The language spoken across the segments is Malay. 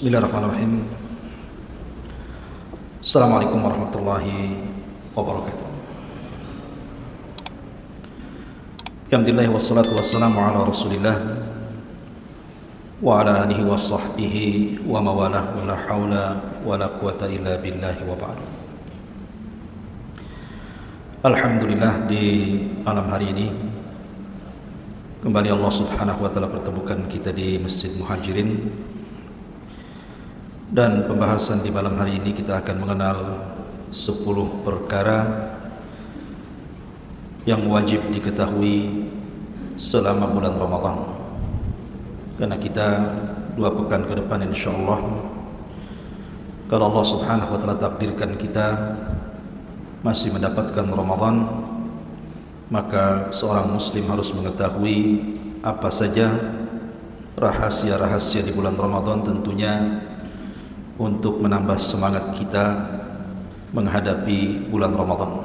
Bismillahirrahmanirrahim. Assalamualaikum warahmatullahi wabarakatuh. Alhamdulillah wassalatu wassalamu ala Rasulillah wa ala alihi wa sahbihi wa mawalah wa la hawla wa la quwata illa billahi wa ba'du. Alhamdulillah, di malam hari ini kembali Allah subhanahu wa ta'ala pertemukan kita di Masjid Muhajirin. Dan pembahasan di malam hari ini kita akan mengenal 10 perkara yang wajib diketahui selama bulan Ramadan. Karena kita 2 pekan ke depan insyaallah, kalau Allah subhanahu wa ta'ala takdirkan kita masih mendapatkan Ramadan, maka seorang muslim harus mengetahui apa saja rahasia-rahasia di bulan Ramadan, tentunya untuk menambah semangat kita menghadapi bulan Ramadan.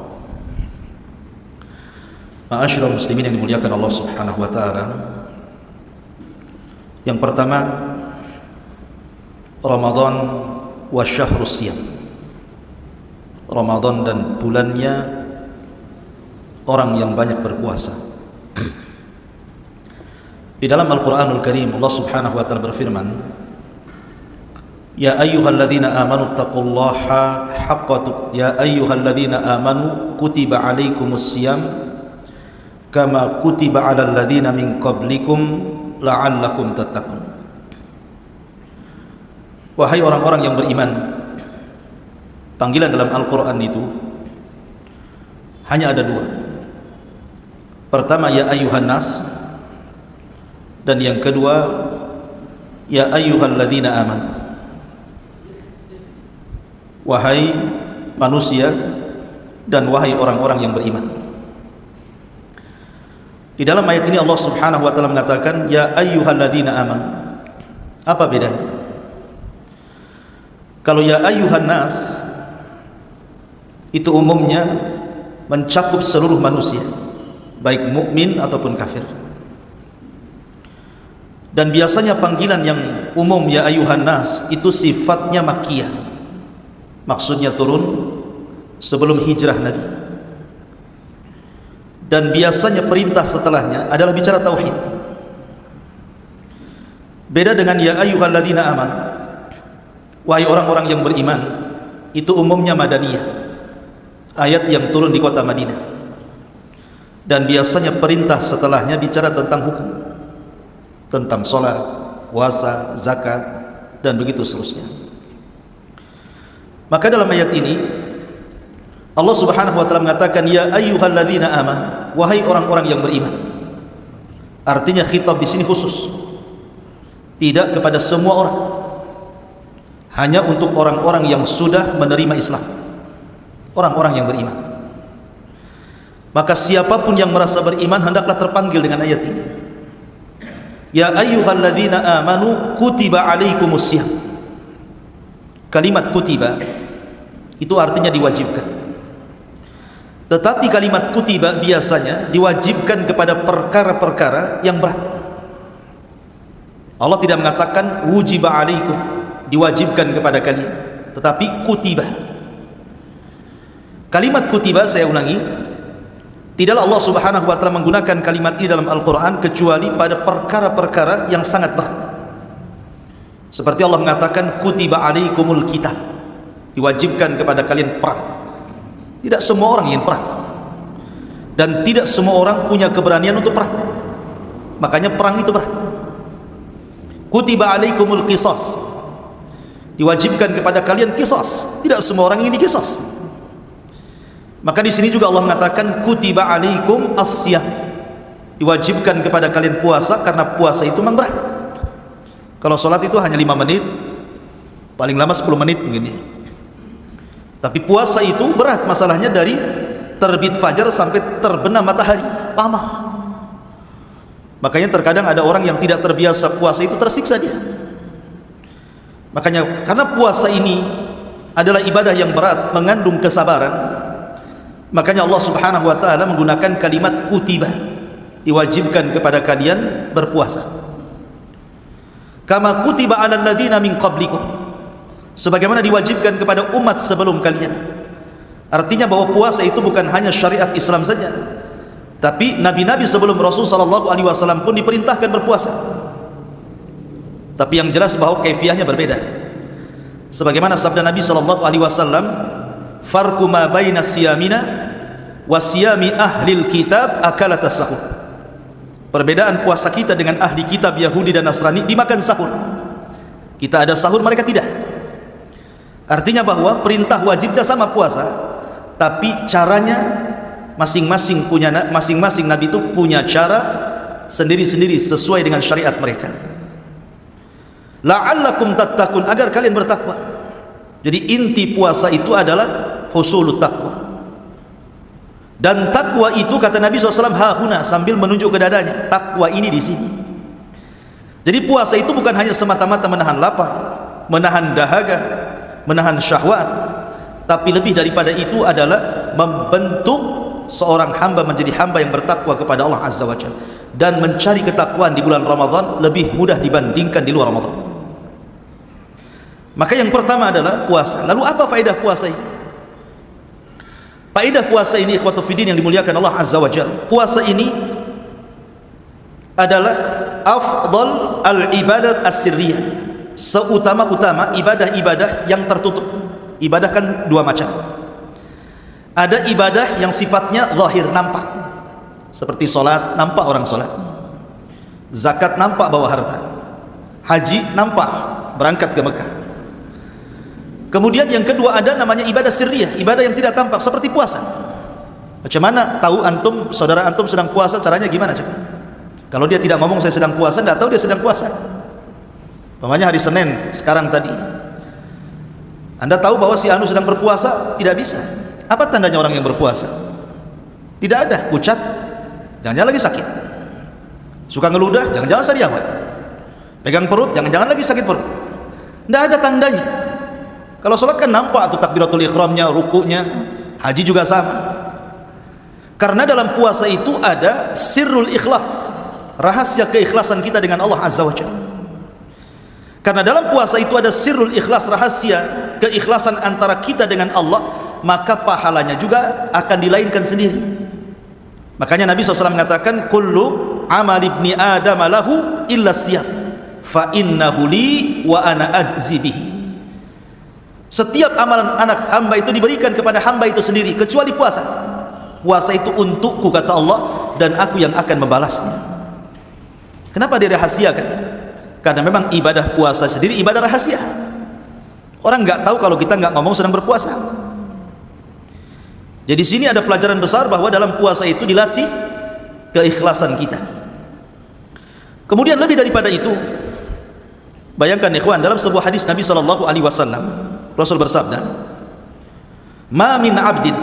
Ma'asyiral muslimin yang dimuliakan Allah subhanahu wa ta'ala, yang pertama, Ramadan wa syahrus siyam. Ramadan dan bulannya orang yang banyak berpuasa. Di dalam Al-Quranul Karim Allah subhanahu wa ta'ala berfirman, Ya ayyuhalladzina amanu taqullaha haqqa ya ayyuhalladzina amanu kutiba alaikumus siyam kama kutiba alal ladzina min qablikum la'allakum tattaqun. Wahai orang-orang yang beriman, panggilan dalam Al-Qur'an itu hanya ada 2. Pertama, ya ayyuhan nas, dan yang kedua, ya ayyuhalladzina amanu. Wahai manusia dan wahai orang-orang yang beriman. Di dalam ayat ini Allah subhanahu wa ta'ala mengatakan ya ayyuhalladzina amanu. Apa bedanya? Kalau ya ayyuhan nas itu umumnya mencakup seluruh manusia, baik mukmin ataupun kafir. Dan biasanya panggilan yang umum ya ayyuhan nas itu sifatnya makkiyah, maksudnya turun sebelum hijrah Nabi. Dan biasanya perintah setelahnya adalah bicara tauhid. Beda dengan ya ayyuhalladzina amanu, wahai orang-orang yang beriman, itu umumnya madaniyah, ayat yang turun di kota Madinah. Dan biasanya perintah setelahnya bicara tentang hukum, tentang sholat, puasa, zakat, dan begitu seterusnya. Maka dalam ayat ini Allah subhanahu wa ta'ala mengatakan ya ayyuhalladzina amanu, wahai orang-orang yang beriman. Artinya khitab di sini khusus, tidak kepada semua orang, hanya untuk orang-orang yang sudah menerima Islam, orang-orang yang beriman. Maka siapapun yang merasa beriman hendaklah terpanggil dengan ayat ini. Ya ayyuhalladzina amanu kutiba alaikumus siyam. Kalimat kutiba itu artinya diwajibkan. Tetapi kalimat kutiba biasanya diwajibkan kepada perkara-perkara yang berat. Allah tidak mengatakan wujiba alaikum, diwajibkan kepada kalian, tetapi kutiba. Kalimat kutiba, saya ulangi, tidaklah Allah subhanahu wa ta'ala menggunakan kalimat ini dalam Al-Quran kecuali pada perkara-perkara yang sangat berat. Seperti Allah mengatakan kutiba alaikumul qital, diwajibkan kepada kalian perang. Tidak semua orang ingin perang, dan tidak semua orang punya keberanian untuk perang. Makanya perang itu berat. Kutiba alaikumul qisas, diwajibkan kepada kalian qisas. Tidak semua orang ingin diqisas. Maka di sini juga Allah mengatakan kutiba alaikum as-siyam, diwajibkan kepada kalian puasa, karena puasa itu memang berat. Kalau sholat itu hanya 5 menit, paling lama 10 menit mungkin ya. Tapi puasa itu berat masalahnya, dari terbit fajar sampai terbenam matahari, lama. Makanya terkadang ada orang yang tidak terbiasa puasa itu tersiksa dia. Makanya karena puasa ini adalah ibadah yang berat, mengandung kesabaran, makanya Allah subhanahu wa ta'ala menggunakan kalimat kutiba, diwajibkan kepada kalian berpuasa. kama kutiba 'alal ladzina min qablikum, sebagaimana diwajibkan kepada umat sebelum kalian. Artinya bahwa puasa itu bukan hanya syariat Islam saja, tapi nabi-nabi sebelum Rasul sallallahu alaihi wasallam pun diperintahkan berpuasa. Tapi yang jelas bahwa kaifiahnya berbeda. Sebagaimana sabda Nabi sallallahu alaihi wasallam, farqu ma baina siyamina wa siyami ahlil kitab akalatas sahur. Perbedaan puasa kita dengan ahli kitab Yahudi dan Nasrani dimakan sahur. Kita ada sahur, mereka tidak. Artinya bahwa perintah wajibnya sama puasa, tapi caranya masing-masing nabi itu punya cara sendiri-sendiri sesuai dengan syariat mereka. La'allakum tattaqun, agar kalian bertakwa. Jadi inti puasa itu adalah husulut taqwa. Dan takwa itu kata Nabi SAW hahuna, sambil menunjuk ke dadanya, takwa ini di sini. Jadi puasa itu bukan hanya semata-mata menahan lapar, menahan dahaga, menahan syahwat, tapi lebih daripada itu adalah membentuk seorang hamba menjadi hamba yang bertakwa kepada Allah Azza wa Jalla, dan mencari ketakwaan di bulan Ramadan lebih mudah dibandingkan di luar Ramadan. Maka yang pertama adalah puasa. Lalu apa faedah puasa ini? Faedah puasa ini, ikhwatu fiddin yang dimuliakan Allah Azza wa Jalla, puasa ini adalah afdal al-ibadat as-sirriyah, seutama-utama ibadah-ibadah yang tertutup. Ibadah kan dua macam. Ada ibadah yang sifatnya zahir, nampak, seperti solat, nampak orang solat. Zakat, nampak bawa harta. Haji, nampak berangkat ke Mekah. Kemudian yang kedua ada namanya ibadah sirriyah, ibadah yang tidak tampak, seperti puasa. Macam mana tahu antum, saudara antum sedang puasa, caranya gimana coba? Kalau dia tidak ngomong saya sedang puasa, tidak tahu dia sedang puasa. Umpamanya hari Senin sekarang tadi, Anda tahu bahwa si anu sedang berpuasa? Tidak bisa. Apa tandanya orang yang berpuasa? Tidak ada, pucat, jangan-jangan lagi sakit. Suka ngeludah, jangan-jangan sariawan. Pegang perut, jangan-jangan lagi sakit perut. Tidak ada tandanya. Kalau sholat kan nampak tuh takbiratul ihramnya, rukuknya. Haji juga sama. Karena dalam puasa itu ada sirrul ikhlas, rahasia keikhlasan kita dengan Allah Azza wa Jalla. Karena dalam puasa itu ada sirrul ikhlas, rahasia keikhlasan antara kita dengan Allah, maka pahalanya juga akan dilainkan sendiri. Makanya Nabi SAW mengatakan, kullu amal ibni adam lahu illa siyam fa innahu li wa ana ajzi bihi. Setiap amalan anak hamba itu diberikan kepada hamba itu sendiri, kecuali puasa. Puasa itu untukku kata Allah, dan aku yang akan membalasnya. Kenapa dirahasiakan? Karena memang ibadah puasa sendiri ibadah rahasia. Orang nggak tahu kalau kita nggak ngomong sedang berpuasa. Jadi sini ada pelajaran besar bahwa dalam puasa itu dilatih keikhlasan kita. Kemudian lebih daripada itu, bayangkan ikhwan, dalam sebuah hadis Nabi sallallahu alaihi wasallam, Rasul bersabda, "Ma min 'abdin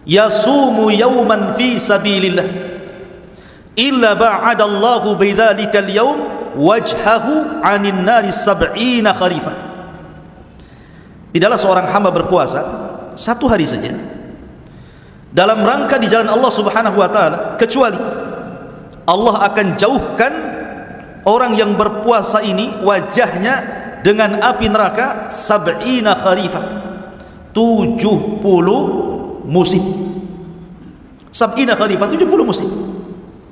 yasumu yawman fi sabilillah illa ba'adallahu bidzalikal yawm wajhahu 'anil nari 70 kharifan." Tidaklah seorang hamba berpuasa satu hari saja dalam rangka di jalan Allah Subhanahu wa taala, kecuali Allah akan jauhkan orang yang berpuasa ini wajahnya dengan api neraka 70 kharifah, 70 musim. 70 kharifah, 70 musim.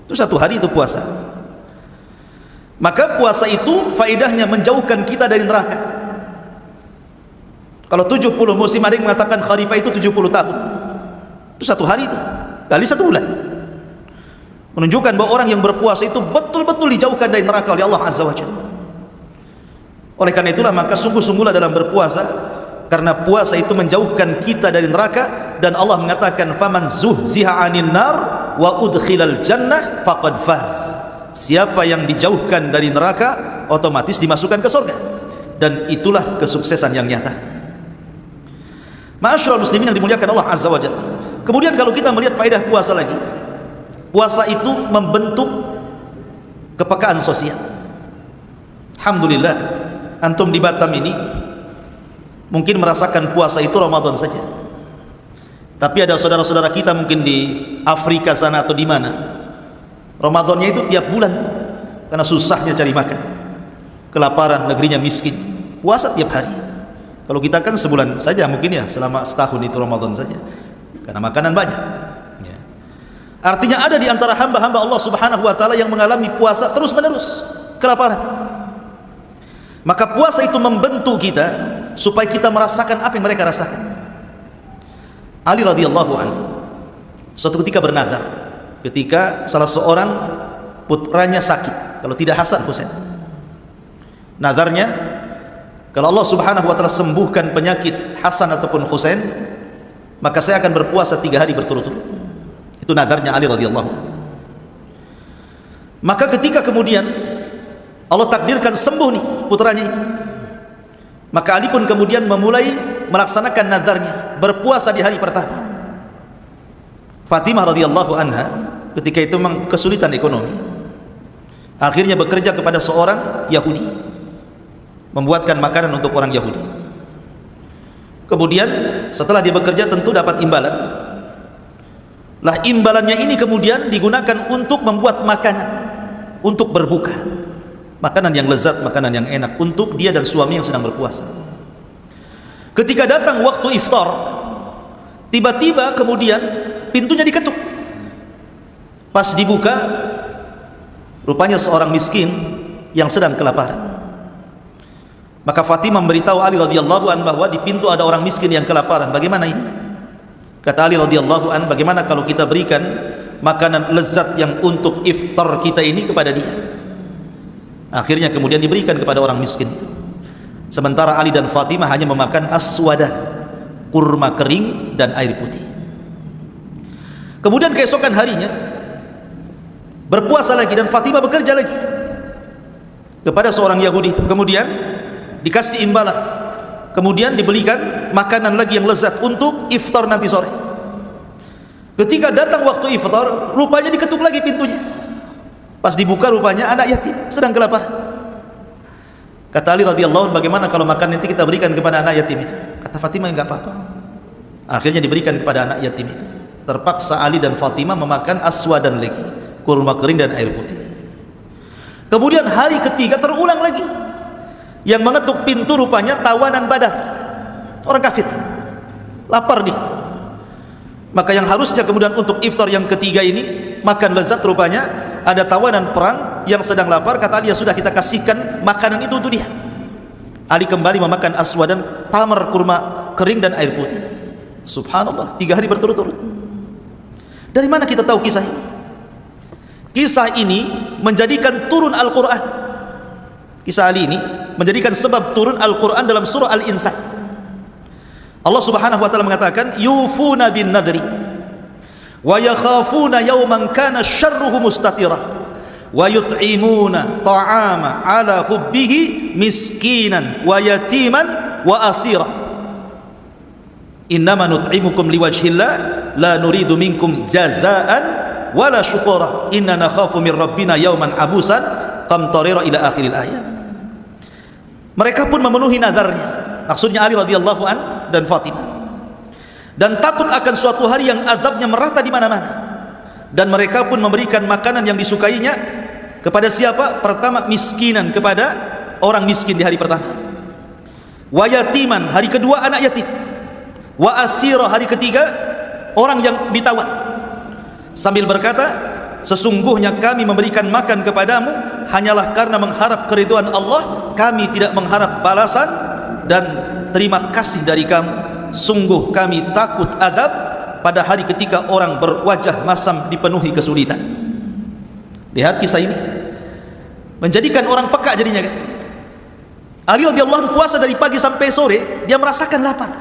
Itu satu hari itu puasa. Maka puasa itu faedahnya menjauhkan kita dari neraka. Kalau 70 musim, ada yang mengatakan kharifah itu 70 tahun. Itu satu hari itu, kali satu bulan. Menunjukkan bahwa orang yang berpuasa itu betul-betul dijauhkan dari neraka oleh Allah Azza wa Jalla. Oleh karena itulah maka sungguh-sungguhlah dalam berpuasa, karena puasa itu menjauhkan kita dari neraka, dan Allah mengatakan faman zuhziha 'anil nar wa udkhilal jannah faqad faz. Siapa yang dijauhkan dari neraka otomatis dimasukkan ke surga, dan itulah kesuksesan yang nyata. Ma'asyiral muslimin yang dimuliakan Allah Azza wa Jalla. Kemudian kalau kita melihat faedah puasa lagi, puasa itu membentuk kepekaan sosial. Alhamdulillah, antum di Batam ini mungkin merasakan puasa itu Ramadan saja, tapi ada saudara-saudara kita mungkin di Afrika sana atau di mana, Ramadannya itu tiap bulan, karena susahnya cari makan. kelaparan, negerinya miskin, puasa tiap hari. Kalau kita kan sebulan saja mungkin ya, selama setahun itu Ramadan saja, karena makanan banyak ya. Artinya ada di antara hamba-hamba Allah Subhanahu wa ta'ala yang mengalami puasa terus menerus kelaparan. Maka puasa itu membentuk kita supaya kita merasakan apa yang mereka rasakan. Ali radhiyallahu anhu suatu ketika bernazar ketika salah seorang putranya sakit, kalau tidak Hasan Husain. Nazarnya, kalau Allah Subhanahu wa ta'ala sembuhkan penyakit Hasan ataupun Husain, maka saya akan berpuasa 3 hari berturut-turut. Itu nazarnya Ali radhiyallahu anhu. Maka ketika kemudian Allah takdirkan sembuh nih putranya ini, maka Ali pun kemudian memulai melaksanakan nazarnya, berpuasa di hari pertama. Fatimah radhiyallahu anha ketika itu memang kesulitan ekonomi, akhirnya bekerja kepada seorang Yahudi, membuatkan makanan untuk orang Yahudi. Kemudian setelah dia bekerja tentu dapat imbalan. Lah imbalannya ini kemudian digunakan untuk membuat makanan untuk berbuka, makanan yang lezat, makanan yang enak untuk dia dan suami yang sedang berpuasa. Ketika datang waktu iftar, tiba-tiba kemudian pintunya diketuk. Pas dibuka, rupanya seorang miskin yang sedang kelaparan. Maka Fatimah memberitahu Ali radhiyallahu an bahwa di pintu ada orang miskin yang kelaparan. Bagaimana ini? Kata Ali radhiyallahu an, bagaimana kalau kita berikan makanan lezat yang untuk iftar kita ini kepada dia? Akhirnya kemudian diberikan kepada orang miskin itu. Sementara Ali dan Fatimah hanya memakan aswadan, kurma kering dan air putih. Kemudian keesokan harinya berpuasa lagi dan Fatimah bekerja lagi kepada seorang Yahudi. Kemudian dikasih imbalan, kemudian dibelikan makanan lagi yang lezat untuk iftar nanti sore. Ketika datang waktu iftar, rupanya diketuk lagi pintunya. Pas dibuka, rupanya anak yatim sedang kelaparan. Kata Ali radhiyallahu anhu, bagaimana kalau makan nanti kita berikan kepada anak yatim itu? Kata Fatimah, enggak apa-apa. Akhirnya diberikan kepada anak yatim itu. Terpaksa Ali dan Fatimah memakan aswadan lagi, kurma kering dan air putih. Kemudian hari ketiga terulang lagi. Yang mengetuk pintu rupanya tawanan Badar, orang kafir, lapar dia. Maka yang harusnya kemudian untuk iftar yang ketiga ini makan lezat, rupanya ada tawanan perang yang sedang lapar. Kata Ali, ya sudah, kita kasihkan makanan itu untuk dia. Ali kembali memakan aswadan, tamar, kurma kering dan air putih. Subhanallah, 3 hari berturut-turut. Dari mana kita tahu kisah ini? Kisah ini menjadikan turun Al-Quran. Kisah Ali ini menjadikan sebab turun Al-Quran dalam surah Al-Insan. Allah Subhanahu wa ta'ala mengatakan, yufuna bin nadri wa yakhafuna yawman kana syarruhu mustatira wa yut'imuna ta'ama ala hubbihi miskinan wa yatiman wa asira innama nut'imukum liwajhillah la nuridu minkum jazaan wala syukura inna nakhafu min rabbina yawman abusan qamtarira ila akhiril ayat. Mereka pun memenuhi nazarnya, maksudnya Ali radhiyallahu an dan Fatimah, dan takut akan suatu hari yang azabnya merata di mana-mana. Dan mereka pun memberikan makanan yang disukainya kepada siapa? Pertama, miskinan, kepada orang miskin di hari pertama. Wa yatiman, hari kedua anak yatim. Wa asira, hari ketiga orang yang ditawan. Sambil berkata, sesungguhnya kami memberikan makan kepadamu hanyalah karena mengharap keridhaan Allah, kami tidak mengharap balasan dan terima kasih dari kamu. Sungguh kami takut azab pada hari ketika orang berwajah masam dipenuhi kesulitan. Lihat kisah ini, menjadikan orang peka jadinya kan. Ali radhiyallahu anhu puasa dari pagi sampai sore, dia merasakan lapar.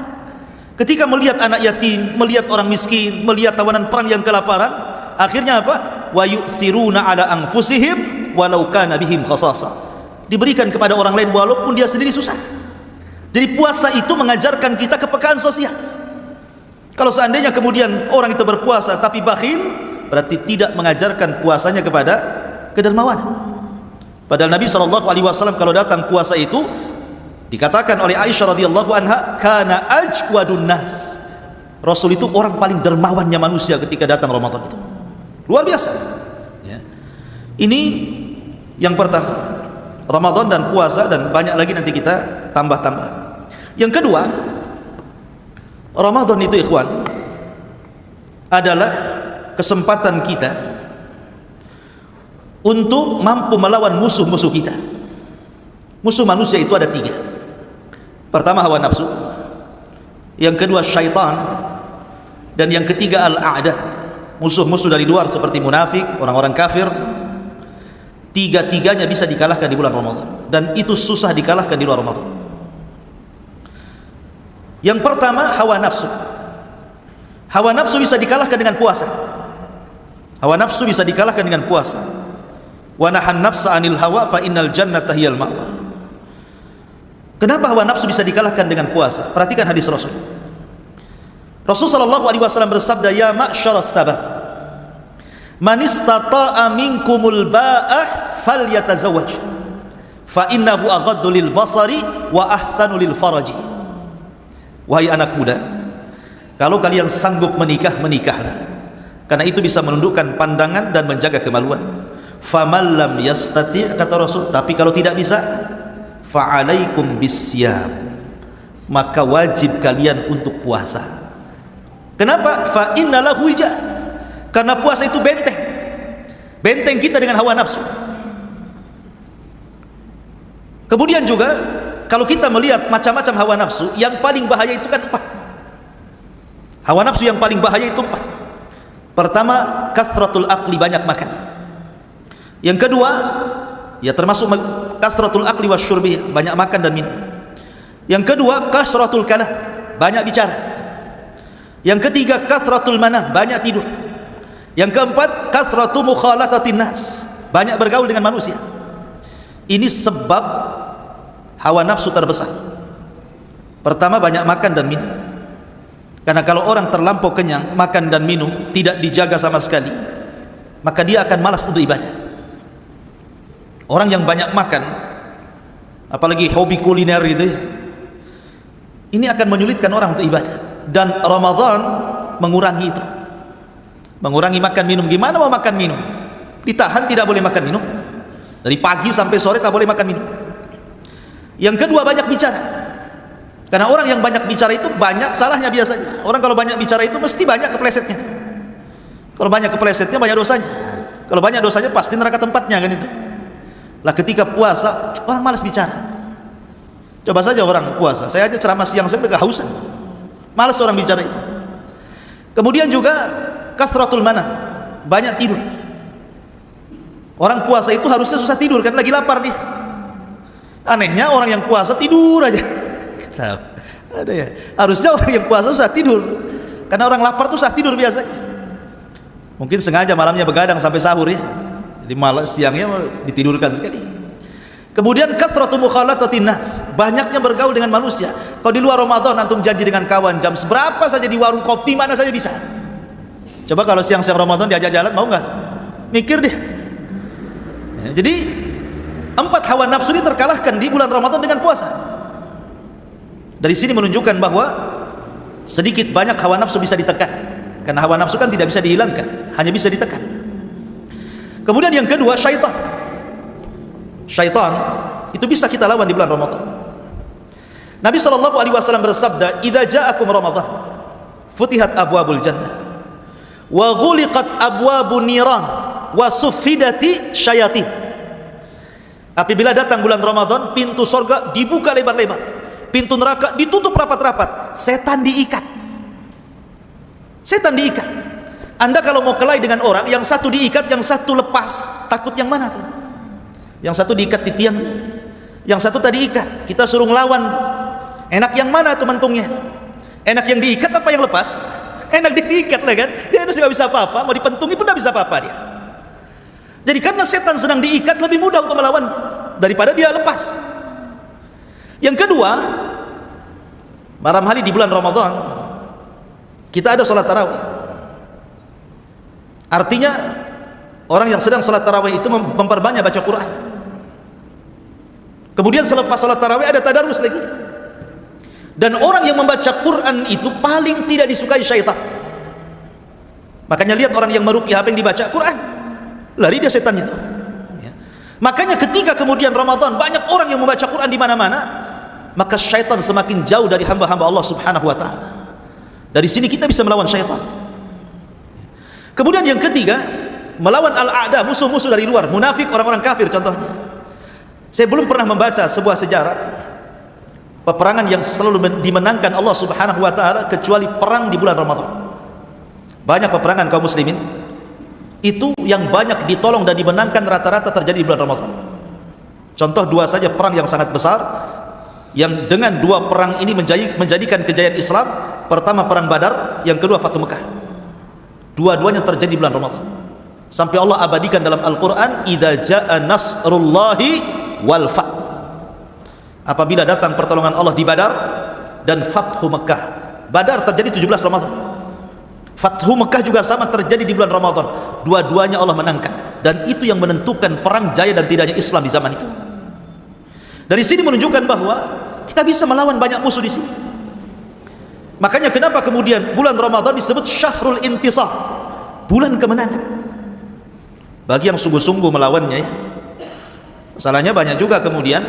Ketika melihat anak yatim, melihat orang miskin, melihat tawanan perang yang kelaparan, akhirnya apa? Wa yu'thiruna ala anfusihim walau kana bihim khasasa. Diberikan kepada orang lain walaupun dia sendiri susah. Jadi puasa itu mengajarkan kita kepekaan sosial. Kalau seandainya kemudian orang itu berpuasa tapi bakhil, berarti tidak mengajarkan puasanya kepada kedermawanan. Padahal Nabi SAW kalau datang puasa itu dikatakan oleh Aisyah radhiyallahu anha, kana ajwadun nas. Rasul itu orang paling dermawannya manusia ketika datang Ramadan itu. Luar biasa ya. Ini yang pertama, Ramadan dan puasa, dan banyak lagi nanti kita tambah-tambah. Yang kedua, Ramadan itu ikhwan adalah kesempatan kita untuk mampu melawan musuh-musuh kita. Musuh manusia itu ada 3. Pertama hawa nafsu, yang kedua syaitan, dan yang ketiga al-a'da, musuh-musuh dari luar seperti munafik, orang-orang kafir. 3-tiganya bisa dikalahkan di bulan Ramadan, dan itu susah dikalahkan di luar Ramadan. Yang pertama hawa nafsu. Hawa nafsu bisa dikalahkan dengan puasa. Hawa nafsu bisa dikalahkan dengan puasa. Wa nahan nafsa 'anil hawa fa innal jannata hiyal ma'wa. Kenapa hawa nafsu bisa dikalahkan dengan puasa? Perhatikan hadis Rasul. Rasul sallallahu alaihi wasallam bersabda, "Ya ma'syaras sabab, man istata'a minkumul ba'ah falyatazawwaj, fa innahu aghaddu lil basari wa ahsanu lil faraji." Wahai anak muda, kalau kalian sanggup menikah, menikahlah, karena itu bisa menundukkan pandangan dan menjaga kemaluan. Faman lam yastati', kata Rasul, tapi kalau tidak bisa, fa'alaikum bisyam, maka wajib kalian untuk puasa. Kenapa? Fa innalahu wija, karena puasa itu benteng kita dengan hawa nafsu. Kemudian juga kalau kita melihat macam-macam hawa nafsu, yang paling bahaya itu kan 4. Hawa nafsu yang paling bahaya itu 4. Pertama, kasratul akli, banyak makan. Yang kedua, ya termasuk kasratul akli wasyurbi, banyak makan dan minum. Yang kedua, kasratul kalam, banyak bicara. Yang ketiga, kasratul manam, banyak tidur. Yang keempat, kasratu mukhalatatin nas, banyak bergaul dengan manusia. Ini sebab hawa nafsu terbesar. Pertama, banyak makan dan minum. Karena kalau orang terlampau kenyang, makan dan minum tidak dijaga sama sekali, maka dia akan malas untuk ibadah. Orang yang banyak makan, apalagi hobi kuliner gitu, ini akan menyulitkan orang untuk ibadah. Dan Ramadan mengurangi itu, mengurangi makan minum. Gimana mau makan minum? Ditahan, tidak boleh makan minum. Dari pagi sampai sore tak boleh makan minum. Yang kedua, banyak bicara. Karena orang yang banyak bicara itu banyak salahnya biasanya. Orang kalau banyak bicara itu mesti banyak keplesetnya. Kalau banyak keplesetnya, banyak dosanya. Kalau banyak dosanya, pasti neraka tempatnya, kan itu. Lah ketika puasa, orang malas bicara. Coba saja orang puasa, saya aja ceramah siang saya udah kehausan, malas orang bicara itu. Kemudian juga kasratul manam, banyak tidur. Orang puasa itu harusnya susah tidur, kan lagi lapar dia. Anehnya orang yang puasa tidur aja. Ada ya. Harusnya orang yang puasa susah tidur, karena orang lapar tuh susah tidur biasanya. Mungkin sengaja malamnya begadang sampai sahur ya. Jadi malam siangnya ditidurkan sekali. Kemudian kasratu mukhalatatin nas, banyaknya bergaul dengan manusia. Kalau di luar Ramadan antum janji dengan kawan jam seberapa saja di warung kopi mana saja bisa. Coba kalau siang-siang Ramadan diajak jalan, mau nggak? Mikir deh. Ya, jadi 4 hawa nafsu ini terkalahkan di bulan Ramadan dengan puasa. Dari sini menunjukkan bahwa sedikit banyak hawa nafsu bisa ditekan, karena hawa nafsu kan tidak bisa dihilangkan, hanya bisa ditekan. Kemudian yang kedua, syaitan. Syaitan itu bisa kita lawan di bulan Ramadan. Nabi SAW bersabda, "Idza ja'akum Ramadan, futihat abwabul jannah, wa ghuliqat abwabun niran, wa suffidati syayatin." Apabila datang bulan Ramadan, pintu surga dibuka lebar-lebar, pintu neraka ditutup rapat-rapat, setan diikat. Setan diikat. Anda kalau mau kelahi dengan orang, yang satu diikat, yang satu lepas, takut yang mana tuh? Yang satu diikat di tiang, yang satu tadi ikat, kita suruh ngelawan. Enak yang mana tuh mentungnya? Enak yang diikat apa yang lepas? Enak diikat lah kan? Dia harus tidak bisa apa-apa, mau dipentungi pun tidak bisa apa-apa dia. Jadi karena setan sedang diikat, lebih mudah untuk melawan daripada dia lepas. Yang kedua, malam hari di bulan Ramadan kita ada sholat tarawih. Artinya orang yang sedang sholat tarawih itu memperbanyak baca Quran. Kemudian selepas sholat tarawih ada tadarus lagi. Dan orang yang membaca Quran itu paling tidak disukai syaitan. Makanya lihat orang yang meruqyah, apa yang dibaca? Quran. Lari dia setannya itu. Ya. Makanya ketika kemudian Ramadan banyak orang yang membaca Quran di mana-mana, maka syaitan semakin jauh dari hamba-hamba Allah Subhanahu wa taala. Dari sini kita bisa melawan syaitan. Kemudian yang ketiga, melawan al-a'da, musuh-musuh dari luar, munafik, orang-orang kafir contohnya. Saya belum pernah membaca sebuah sejarah peperangan yang selalu dimenangkan Allah Subhanahu wa taala kecuali perang di bulan Ramadan. Banyak peperangan kaum muslimin itu yang banyak ditolong dan dimenangkan rata-rata terjadi di bulan Ramadan. Contoh dua saja perang yang sangat besar yang dengan dua perang ini menjadikan kejayaan Islam. Pertama perang Badar, yang kedua Fathu Mekah. Dua-duanya terjadi di bulan Ramadan. Sampai Allah abadikan dalam Al-Quran, idza jaa nasrullahi wal fath. Apabila datang pertolongan Allah di Badar dan Fathu Mekah. Badar terjadi 17 Ramadan. Fathu Mekah juga sama terjadi di bulan Ramadan. Dua-duanya Allah menangkan, dan itu yang menentukan perang jaya dan tidaknya Islam di zaman itu. Dari sini menunjukkan bahwa kita bisa melawan banyak musuh di sini. Makanya kenapa kemudian bulan Ramadan disebut Syahrul Intisar, bulan kemenangan. Bagi yang sungguh-sungguh melawannya ya. Masalahnya banyak juga kemudian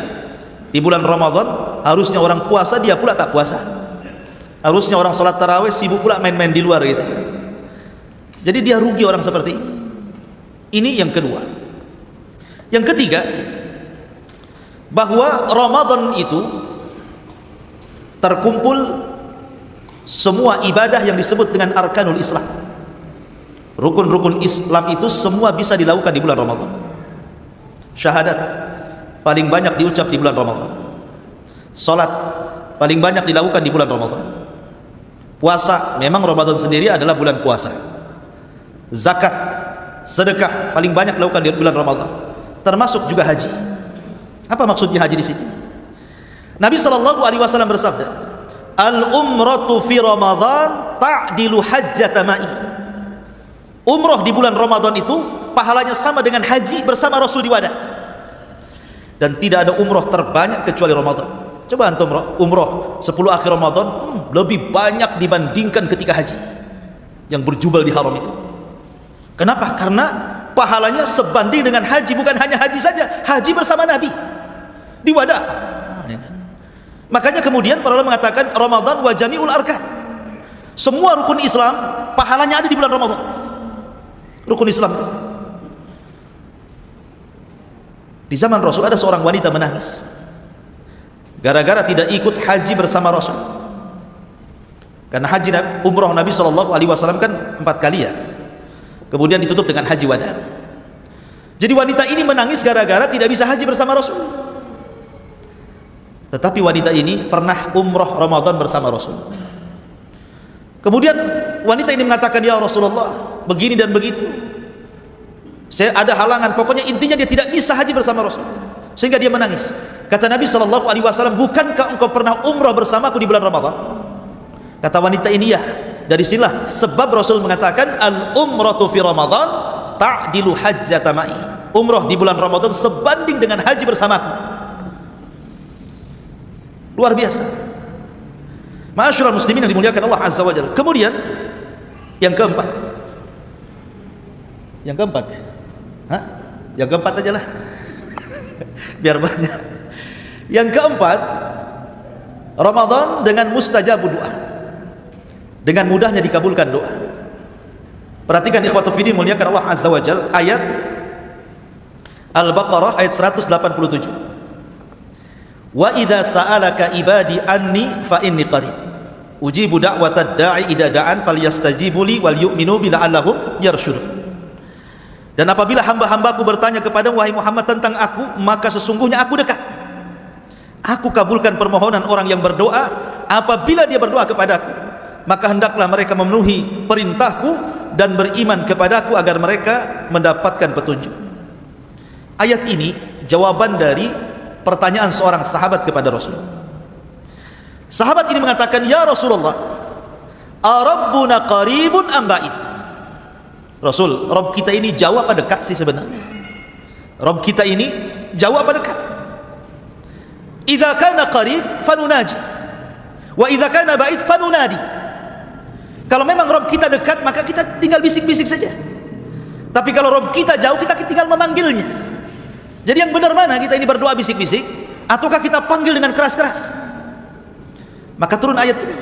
di bulan Ramadan harusnya orang puasa, dia pula tak puasa. Harusnya orang sholat tarawih, sibuk pula main-main di luar gitu. Jadi dia rugi orang seperti ini. Ini yang kedua. Yang ketiga, bahwa Ramadan itu terkumpul semua ibadah yang disebut dengan arkanul Islam. Rukun-rukun Islam itu semua bisa dilakukan di bulan Ramadan. Syahadat paling banyak diucap di bulan Ramadan. Salat paling banyak dilakukan di bulan Ramadan. Puasa, memang Ramadan sendiri adalah bulan puasa. Zakat, sedekah paling banyak dilakukan di bulan Ramadan. Termasuk juga haji. Apa maksudnya haji di sini? Nabi SAW bersabda, al-umratu fi Ramadan ta'dilu hajjata ma'i. Umrah di bulan Ramadan itu pahalanya sama dengan haji bersama Rasul di wadah. Dan tidak ada umrah terbanyak kecuali Ramadan. Coba antum umrah 10 akhir Ramadan lebih banyak dibandingkan ketika haji yang berjubel di haram itu. Kenapa? Karena pahalanya sebanding dengan haji. Bukan hanya haji saja, haji bersama Nabi di wadah. Makanya kemudian para ulama mengatakan Ramadan wa jami'ul arkan. Semua rukun Islam pahalanya ada di bulan Ramadan. Rukun Islam itu. Di zaman Rasul ada seorang wanita menangis gara-gara tidak ikut haji bersama Rasul. Karena haji umrah Nabi SAW kan 4 kali ya. Kemudian ditutup dengan haji wada. Jadi wanita ini menangis gara-gara tidak bisa haji bersama Rasul. Tetapi wanita ini pernah umrah Ramadan bersama Rasul. Kemudian wanita ini mengatakan, ya Rasulullah, begini dan begitu, saya ada halangan, pokoknya intinya dia tidak bisa haji bersama Rasul, sehingga dia menangis. Kata Nabi SAW, bukankah engkau pernah umrah bersamaku di bulan Ramadan? Kata wanita ini, ya. Dari sinilah sebab Rasul mengatakan al-umratu fi Ramadan ta'dilu hajjata ma'i. Umrah di bulan Ramadan sebanding dengan haji bersamaku. Luar biasa. Ma'asyiral muslimin yang dimuliakan Allah Azza wa Jalla. Kemudian yang keempat. Yang keempat. Hah? Yang keempat aja lah. Biar banyak. Yang keempat, Ramadan dengan mustajabud doa. Dengan mudahnya dikabulkan doa. Perhatikan ikhwatu fiddin muliakan Allah Azza wa Jalla, ayat Al-Baqarah ayat 187. Wa idza sa'alaka ibadi anni fa inni qarib ujibu da'watad da'i idza da'an falyastajibu li wal yu'minu bi la'allahum yarshudun. Dan apabila hamba-hambaku bertanya kepadamu wahai Muhammad tentang aku, maka sesungguhnya aku dekat. Aku kabulkan permohonan orang yang berdoa apabila dia berdoa kepadaku, maka hendaklah mereka memenuhi perintahku dan beriman kepadaku agar mereka mendapatkan petunjuk. Ayat ini jawaban dari pertanyaan seorang sahabat kepada Rasul. Sahabat ini mengatakan, ya Rasulullah, arabbuna qaribun am ba'id? Rasul, Rabb kita ini jauh apa dekat sih sebenarnya? Rabb kita ini jauh apa dekat? Idza kana qarib fanunaji wa idza kana ba'id fanunadi. Kalau memang Rabb kita dekat, maka kita tinggal bisik-bisik saja. Tapi kalau Rabb kita jauh, kita tinggal memanggilnya. Jadi yang benar mana? Kita ini berdoa bisik-bisik ataukah kita panggil dengan keras-keras? Maka turun ayat ini,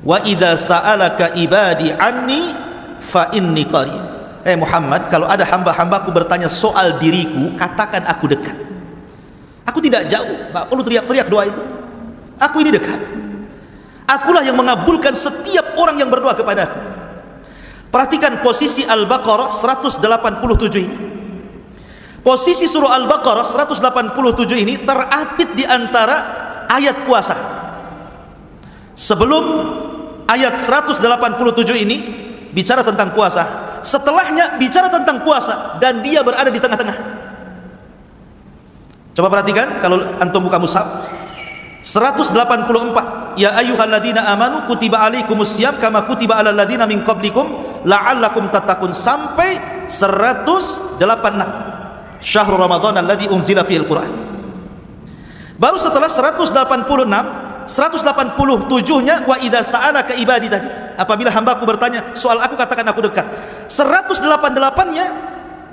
wa idza sa'alaka ibadi anni fa inni qarib. Muhammad, kalau ada hamba-hambaku bertanya soal diriku, katakan aku dekat. Aku tidak jauh, tak perlu teriak-teriak doa itu. Aku ini dekat. Akulah yang mengabulkan setiap orang yang berdoa kepadaku. Perhatikan posisi Al-Baqarah 187 ini. Posisi surah Al-Baqarah 187 ini terapit di antara ayat puasa. Sebelum ayat 187 ini bicara tentang puasa, setelahnya bicara tentang puasa, dan dia berada di tengah-tengah. Coba perhatikan, kalau antum buka mushaf 184, ya ayyuhalladzina amanu kutiba alaikumusiyam kama kutiba alal ladzina min qablikum la'allakum tattaqun, sampai 186, syahrul ramadhan alladzi unzila fihil Qur'an. Baru setelah 186, 187-nya wa idza sa'alaka ibadi tadi, apabila hambaku bertanya soal aku, katakan aku dekat. 188-nya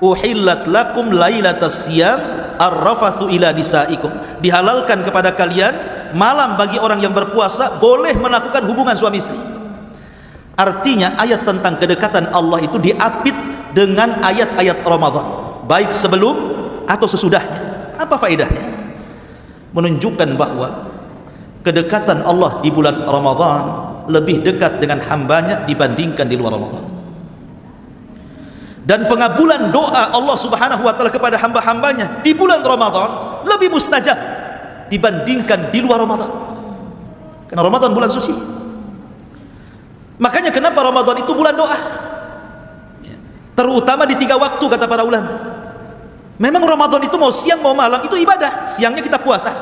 uhillat lakum lailatas siyam arrafathu ila nisaikum, dihalalkan kepada kalian malam bagi orang yang berpuasa boleh melakukan hubungan suami istri. Artinya ayat tentang kedekatan Allah itu diapit dengan ayat-ayat Ramadan, baik sebelum atau sesudahnya. Apa faedahnya? Menunjukkan bahwa kedekatan Allah di bulan Ramadan lebih dekat dengan hambanya dibandingkan di luar Ramadan. Dan pengabulan doa Allah subhanahu wa ta'ala kepada hamba-hambanya di bulan Ramadan lebih mustajab dibandingkan di luar Ramadan, karena Ramadan bulan suci. Makanya kenapa Ramadan itu bulan doa, terutama di 3 waktu, kata para ulama. Memang Ramadan itu mau siang mau malam itu ibadah. Siangnya kita puasa,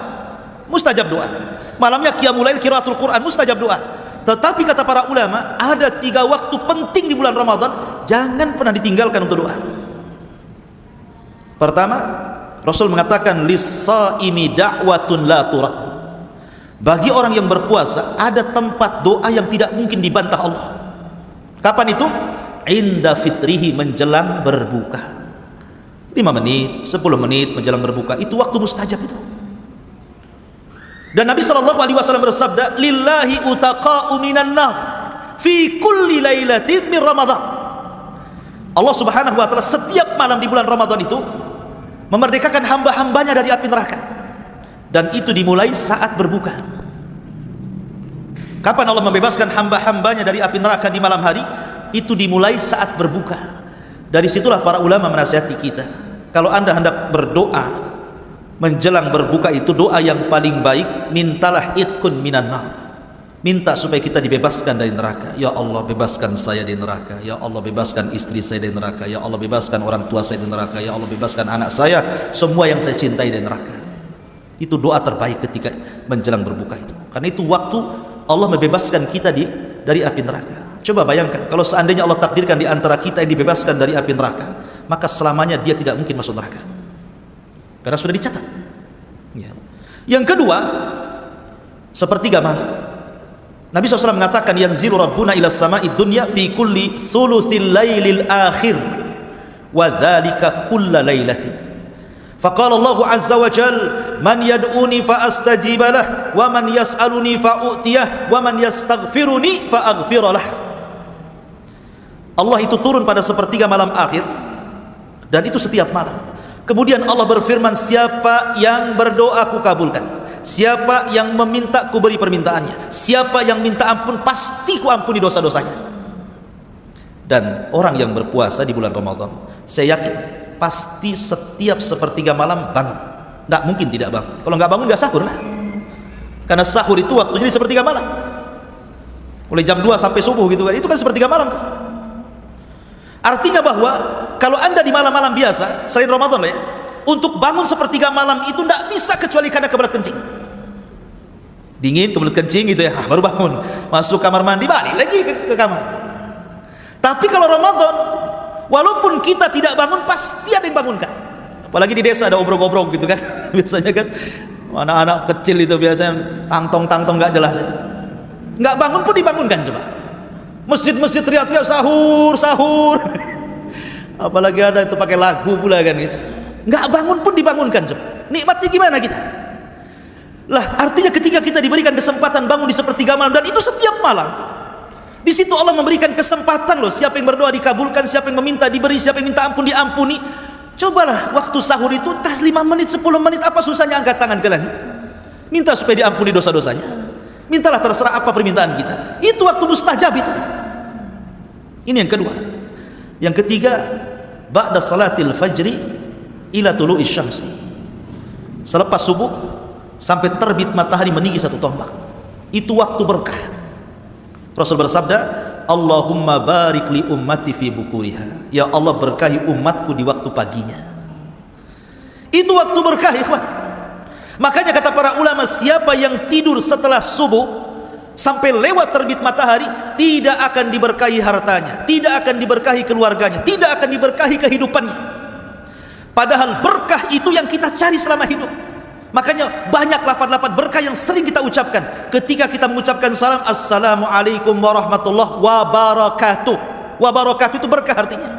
mustajab doa. Malamnya qiyamul lail, qiraatul Quran, mustajab doa. Tetapi kata para ulama, ada 3 waktu penting di bulan Ramadan, jangan pernah ditinggalkan untuk doa. Pertama, Rasul mengatakan lis-shaimi da'watun la turad. Bagi orang yang berpuasa ada tempat doa yang tidak mungkin dibantah Allah. Kapan itu? Inda fitrihi, menjelang berbuka. 5 menit, 10 menit menjelang berbuka, itu waktu mustajab itu. Dan Nabi SAW bersabda, lillahi utaqa'u minan nar fi kulli lailatin min Ramadan. Allah subhanahu wa ta'ala setiap malam di bulan Ramadan itu memerdekakan hamba-hambanya dari api neraka, dan itu dimulai saat berbuka. Kapan Allah membebaskan hamba-hambanya dari api neraka di malam hari? Itu dimulai saat berbuka. Dari situlah para ulama menasihati kita, kalau anda hendak berdoa menjelang berbuka, itu doa yang paling baik, mintalah itkun minan nar, minta supaya kita dibebaskan dari neraka. Ya Allah, bebaskan saya dari neraka. Ya Allah, bebaskan istri saya dari neraka. Ya Allah, bebaskan orang tua saya dari neraka. Ya Allah, bebaskan anak saya, semua yang saya cintai dari neraka. Itu doa terbaik ketika menjelang berbuka itu, karena itu waktu Allah membebaskan kita dari api neraka. Coba bayangkan kalau seandainya Allah takdirkan di antara kita yang dibebaskan dari api neraka, maka selamanya dia tidak mungkin masuk neraka, karena sudah dicatat. Yang kedua, sepertiga malam. Nabi SAW mengatakan, yanzilu rabbuna ila sama'id dunya fi kulli thuluthil lailil akhir wa dhalika kulla lailatin. Faqala Allahu azza wa jal, man yad'uni fa astajiba lah, wa man yas'aluni fa u'tiyah, wa man yastaghfiruni fa aghfira lah. Allah itu turun pada sepertiga malam akhir, dan itu setiap malam. Kemudian Allah berfirman, siapa yang berdoa ku kabulkan, siapa yang meminta ku beri permintaannya, siapa yang minta ampun pasti ku ampuni dosa-dosanya. Dan orang yang berpuasa di bulan Ramadan, saya yakin pasti setiap sepertiga malam bangun, tidak mungkin tidak bangun. Kalau nggak bangun nggak sahur lah, karena sahur itu waktunya di sepertiga malam, mulai jam 2 sampai subuh gitu kan, itu kan sepertiga malam tuh. Artinya bahwa kalau anda di malam-malam biasa selain Ramadan lah ya, untuk bangun sepertiga malam itu tidak bisa kecuali karena kebelet kencing, dingin kebelet kencing gitu ya, baru bangun, masuk kamar mandi, balik lagi ke kamar. Tapi kalau Ramadan, walaupun kita tidak bangun pasti ada yang bangunkan. Apalagi di desa ada obrok-obrok gitu kan biasanya kan, anak-anak kecil itu biasanya tangtong nggak jelas itu, nggak bangun pun dibangunkan. Coba masjid-masjid teriak-teriak sahur, sahur. Apalagi ada itu pakai lagu pula kan gitu. nggak bangun pun dibangunkan. Coba nikmatnya gimana kita? Lah artinya ketika kita diberikan kesempatan bangun di sepertiga malam, dan itu setiap malam, di situ Allah memberikan kesempatan loh. Siapa yang berdoa dikabulkan, siapa yang meminta diberi, siapa yang minta ampun diampuni. Cobalah waktu sahur itu entah 5 menit 10 menit, apa susahnya angkat tangan ke langit minta supaya diampuni dosa-dosanya. Mintalah, terserah apa permintaan kita. Itu waktu mustajab itu. Ini yang kedua. Yang ketiga, ba'da salatil fajri ila tulu'i syamsi, selepas subuh sampai terbit matahari meninggi 1 tombak. Itu waktu berkah. Rasul bersabda, Allahumma barik li ummati fi bukuriha. Ya Allah, berkahi umatku di waktu paginya. Itu waktu berkah, ikhwan. Makanya kata para ulama, siapa yang tidur setelah subuh sampai lewat terbit matahari, tidak akan diberkahi hartanya, tidak akan diberkahi keluarganya, tidak akan diberkahi kehidupannya. Padahal berkah itu yang kita cari selama hidup. Makanya banyak lafaz-lafaz berkah yang sering kita ucapkan ketika kita mengucapkan salam, Assalamualaikum warahmatullahi wabarakatuh. Wabarakatuh itu berkah artinya.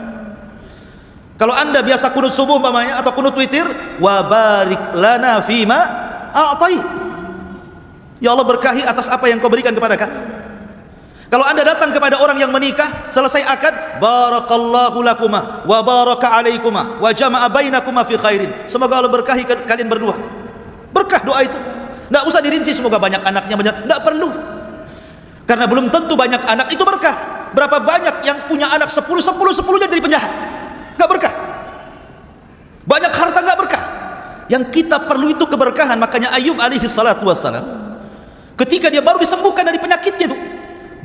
Kalau anda biasa kunut subuh umpamanya atau kunut witir, wabarik lana fima a'tait. Ya Allah, berkahi atas apa yang kau berikan kepada kami. Kalau anda datang kepada orang yang menikah, selesai akad, barakallahu lakuma wa baraka alaikuma wa jama'a bainakuma fi khairin. Semoga Allah berkahi kalian berdua. Berkah doa itu. Tidak usah dirinci semoga banyak anaknya, banyak, tidak perlu. Karena belum tentu banyak anak itu berkah. Berapa banyak yang punya anak 10-10-10-nya jadi penjahat, nggak berkah. Banyak harta nggak berkah. Yang kita perlu itu keberkahan. Makanya Ayub alaihi salatu wassalam, ketika dia baru disembuhkan dari penyakitnya itu,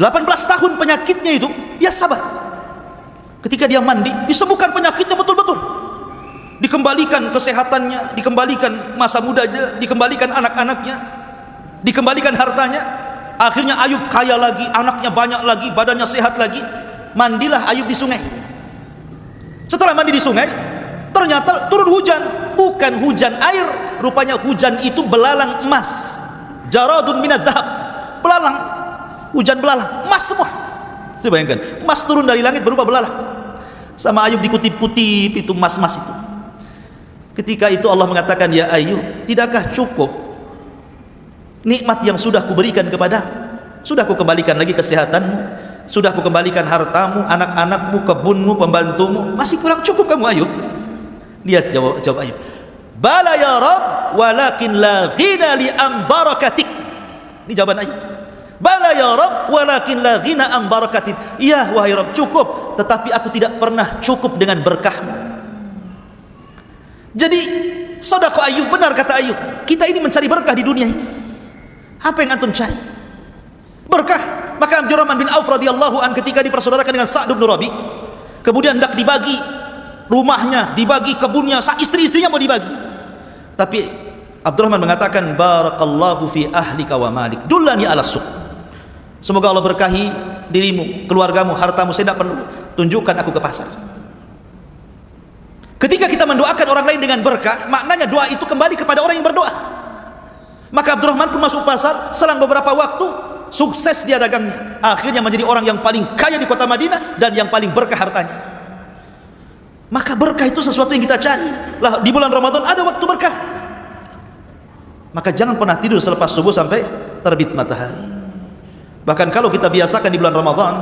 18 tahun penyakitnya itu, dia sabar. Ketika dia mandi, disembuhkan penyakitnya betul-betul, dikembalikan kesehatannya, dikembalikan masa mudanya, dikembalikan anak-anaknya, dikembalikan hartanya. Akhirnya Ayub kaya lagi, anaknya banyak lagi, badannya sehat lagi. Mandilah Ayub di sungai. Setelah mandi di sungai, ternyata turun hujan. Bukan hujan air, rupanya hujan itu belalang emas. Jaradun minadz dzahab, belalang, hujan belalang emas semua. Coba bayangkan, emas turun dari langit berupa belalang. Sama Ayub dikutip-kutip itu emas-emas itu. Ketika itu Allah mengatakan, ya Ayub, tidakkah cukup nikmat yang sudah kuberikan kepadamu? Sudah kukembalikan lagi kesehatanmu, sudah kukembalikan hartamu, anak-anakmu, kebunmu, pembantumu. Masih kurang cukup kamu Ayub? Lihat jawab Ayub, bala ya Rabb, walakin la ghina li am barakatik. Ini jawaban Ayub. Bala ya Rabb, walakin la ghina am barakatik. Iya wahai Rabb, cukup, tetapi aku tidak pernah cukup dengan berkahmu. Jadi sedekah Ayub, benar kata Ayub, kita ini mencari berkah di dunia ini. Apa yang antum cari? Berkah. Maka Abdurrahman bin Auf radhiyallahu an ketika dipersaudarakan dengan Sa'd bin Rabi, kemudian hendak dibagi rumahnya, dibagi kebunnya, istri-istrinya mau dibagi. Tapi Abdurrahman mengatakan, barakallahu fi ahlika wa malik, dullani ala suq. Semoga Allah berkahi dirimu, keluargamu, hartamu, saya tidak perlu, tunjukkan aku ke pasar. Ketika kita mendoakan orang lain dengan berkah, maknanya doa itu kembali kepada orang yang berdoa. Maka Abdurrahman pun masuk pasar, selang beberapa waktu sukses dia dagangnya, akhirnya menjadi orang yang paling kaya di kota Madinah dan yang paling berkah hartanya. Maka berkah itu sesuatu yang kita cari. Lah di bulan Ramadan ada waktu berkah. Maka jangan pernah tidur selepas subuh sampai terbit matahari. Bahkan kalau kita biasakan di bulan Ramadan,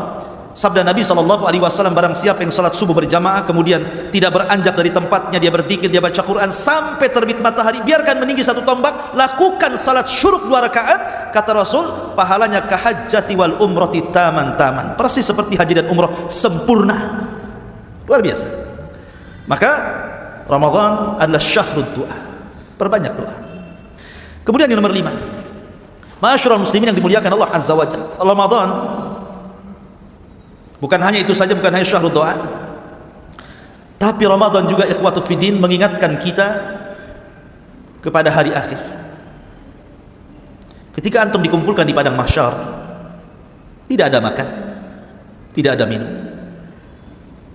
sabda Nabi SAW, barang siapa yang salat subuh berjamaah kemudian tidak beranjak dari tempatnya, dia berzikir, dia baca Quran sampai terbit matahari, biarkan meninggi 1 tombak, lakukan salat syuruk 2 rakaat, kata Rasul, pahalanya kahajjati wal umrati taman-taman, persis seperti haji dan umrah sempurna. Luar biasa. Maka Ramadan adalah syahrud doa, perbanyak doa. Kemudian yang nomor 5, ma'asyiral muslimin yang dimuliakan Allah Azza wa Jalla, Ramadan bukan hanya itu saja, bukan hanya syahrud doa, tapi Ramadan juga ikhwatu fiddin mengingatkan kita kepada hari akhir. Ketika antum dikumpulkan di padang mahsyar, tidak ada makan, tidak ada minum.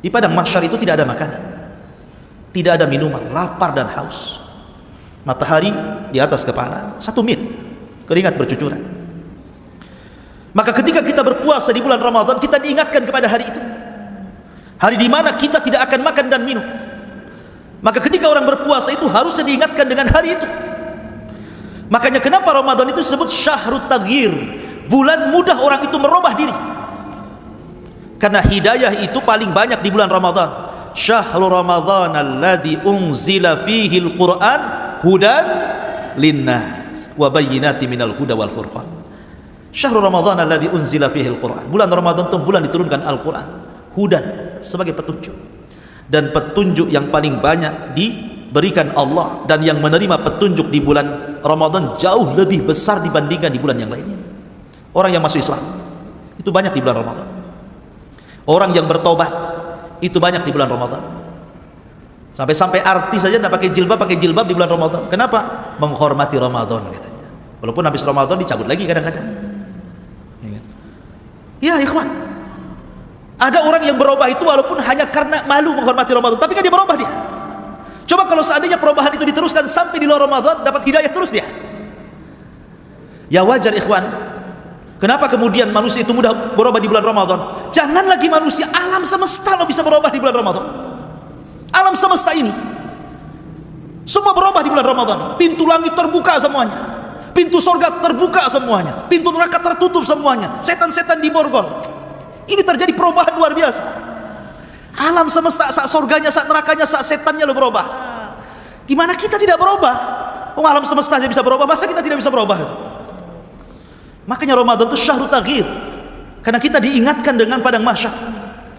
Di padang mahsyar itu tidak ada makanan, tidak ada minuman, lapar dan haus. Matahari di atas kepala 1 mil, keringat bercucuran. Maka ketika kita berpuasa di bulan Ramadan, kita diingatkan kepada hari itu, hari di mana kita tidak akan makan dan minum. Maka ketika orang berpuasa itu harusnya diingatkan dengan hari itu. Makanya kenapa Ramadan itu disebut syahrut taghyir, bulan mudah orang itu merubah diri. Karena hidayah itu paling banyak di bulan Ramadan. Syahrul Ramadan alladzi unzila fihi al-Qur'an hudan linnas wa bayyinatin minal huda wal furqan. Syahrul Ramadan alladzi unzila fihi al-Qur'an. Bulan Ramadan itu bulan diturunkan Al-Qur'an. Hudan sebagai petunjuk. Dan petunjuk yang paling banyak diberikan Allah dan yang menerima petunjuk di bulan Ramadan jauh lebih besar dibandingkan di bulan yang lainnya. Orang yang masuk Islam itu banyak di bulan Ramadan. Orang yang bertobat itu banyak di bulan Ramadan. Sampai-sampai artis saja tidak pakai jilbab di bulan Ramadan. Kenapa? Menghormati Ramadan katanya. Walaupun habis Ramadan dicabut lagi kadang-kadang. Ya ikhwan, ada orang yang berubah itu walaupun hanya karena malu menghormati Ramadan, tapi kan dia berubah dia. Coba kalau seandainya perubahan itu diteruskan sampai di luar Ramadan, dapat hidayah terus dia. Ya wajar ikhwan. Kenapa kemudian manusia itu mudah berubah di bulan Ramadan? Jangan lagi manusia, alam semesta lo bisa berubah di bulan Ramadan. Alam semesta ini semua berubah di bulan Ramadan. Pintu langit terbuka semuanya, pintu surga terbuka semuanya, pintu neraka tertutup semuanya, setan-setan diborgol. Ini terjadi perubahan luar biasa. Alam semesta, saat surganya, saat nerakanya, saat setannya lo berubah. Gimana kita tidak berubah? Alam semesta aja bisa berubah, masa kita tidak bisa berubah? Makanya Ramadan itu syahrul taghyir, karena kita diingatkan dengan padang mahsyar,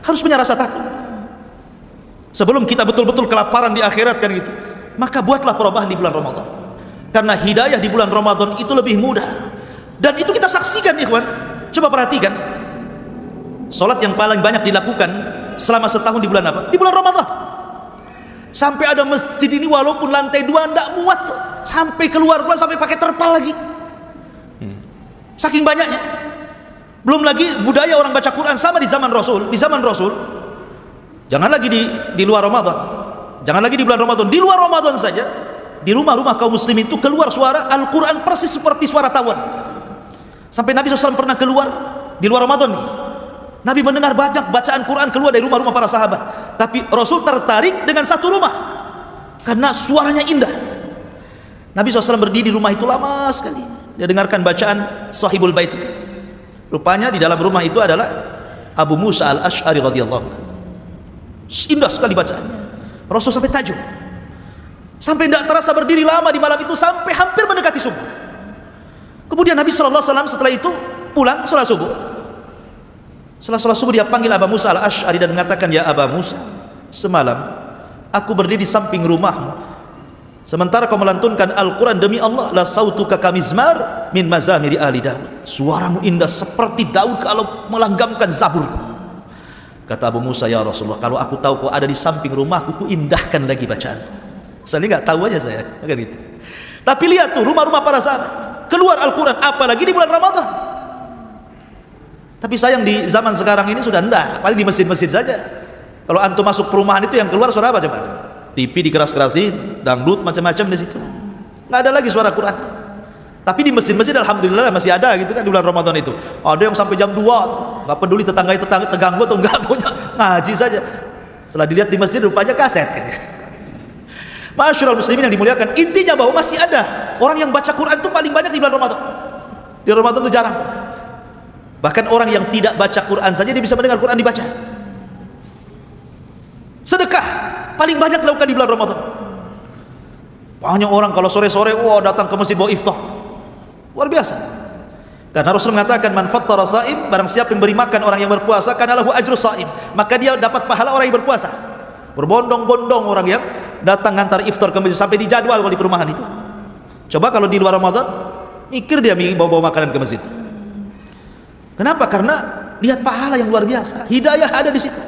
harus punya rasa takut. Sebelum kita betul-betul kelaparan di akhirat kan gitu, maka buatlah perubahan di bulan Ramadan. Karena hidayah di bulan Ramadan itu lebih mudah. Dan itu kita saksikan ikhwan. Coba perhatikan, salat yang paling banyak dilakukan selama setahun di bulan apa? Di bulan Ramadan. Sampai ada masjid ini walaupun lantai 2 tidak muat, sampai keluar sampai pakai terpal lagi. Saking banyaknya. Belum lagi budaya orang baca Quran sama di zaman Rasul. Di zaman Rasul, jangan lagi di luar Ramadan, jangan lagi di bulan Ramadan, di luar Ramadan saja, di rumah-rumah kaum muslim itu keluar suara Al-Quran persis seperti suara tawon. Sampai Nabi SAW pernah keluar di luar Ramadan nih, Nabi mendengar bacaan Quran keluar dari rumah-rumah para sahabat. Tapi Rasul tertarik dengan satu rumah karena suaranya indah. Nabi SAW berdiri di rumah itu lama sekali, dia dengarkan bacaan sahibul bait itu. Rupanya di dalam rumah itu adalah Abu Musa al-Ash'ari radhiyallahu anhu. Indah sekali bacaannya. Rasul sampai takjub, sampai tidak terasa berdiri lama di malam itu sampai hampir mendekati subuh. Kemudian Nabi SAW setelah itu pulang sholat subuh. Setelah sholat subuh dia panggil Abu Musa al-Ash'ari dan mengatakan, ya Abu Musa, semalam aku berdiri di samping rumahmu sementara kau melantunkan Al-Quran, demi Allah la sautuka kamizmar min mazamiri ali Daud, suaramu indah seperti Daud kalau melanggamkan Zabur. Kata Abu Musa, ya Rasulullah, kalau aku tahu kau ada di samping rumahku, ku indahkan lagi bacaan. Saya nggak tahu aja saya kan gitu. Tapi lihat tuh rumah-rumah para sahabat keluar Al-Quran, apalagi di bulan Ramadan. Tapi sayang di zaman sekarang ini sudah enggak, paling di masjid-masjid saja. Kalau antum masuk perumahan itu yang keluar suara apa coba? TV dikeras-kerasin, dangdut macam-macam di situ. Nggak ada lagi suara Quran. Tapi di masjid-masjid alhamdulillah masih ada gitu kan di bulan Ramadan itu. Ada yang sampai jam 2, nggak peduli tetangga terganggu atau enggak, punya ngaji saja. Setelah dilihat di masjid rupanya kaset gitu. Masyaallah muslimin yang dimuliakan, intinya bahwa masih ada orang yang baca Quran itu paling banyak di bulan Ramadan. Di Ramadan itu jarang. Bahkan orang yang tidak baca Quran saja dia bisa mendengar Quran dibaca. Sedekah paling banyak dilakukan di bulan Ramadan. Banyak orang kalau sore-sore datang ke masjid bawa iftar. Luar biasa. Karena Rasul mengatakan, man fattara shaim, barang siapa yang beri makan orang yang berpuasa, kana lahu ajru shaim, maka dia dapat pahala orang yang berpuasa. Berbondong-bondong orang yang datang ngantar iftar ke masjid sampai dijadwal di perumahan itu. Coba kalau di luar Ramadan, mikir dia bawa makanan ke masjid. Kenapa? Karena lihat pahala yang luar biasa, hidayah ada di situ.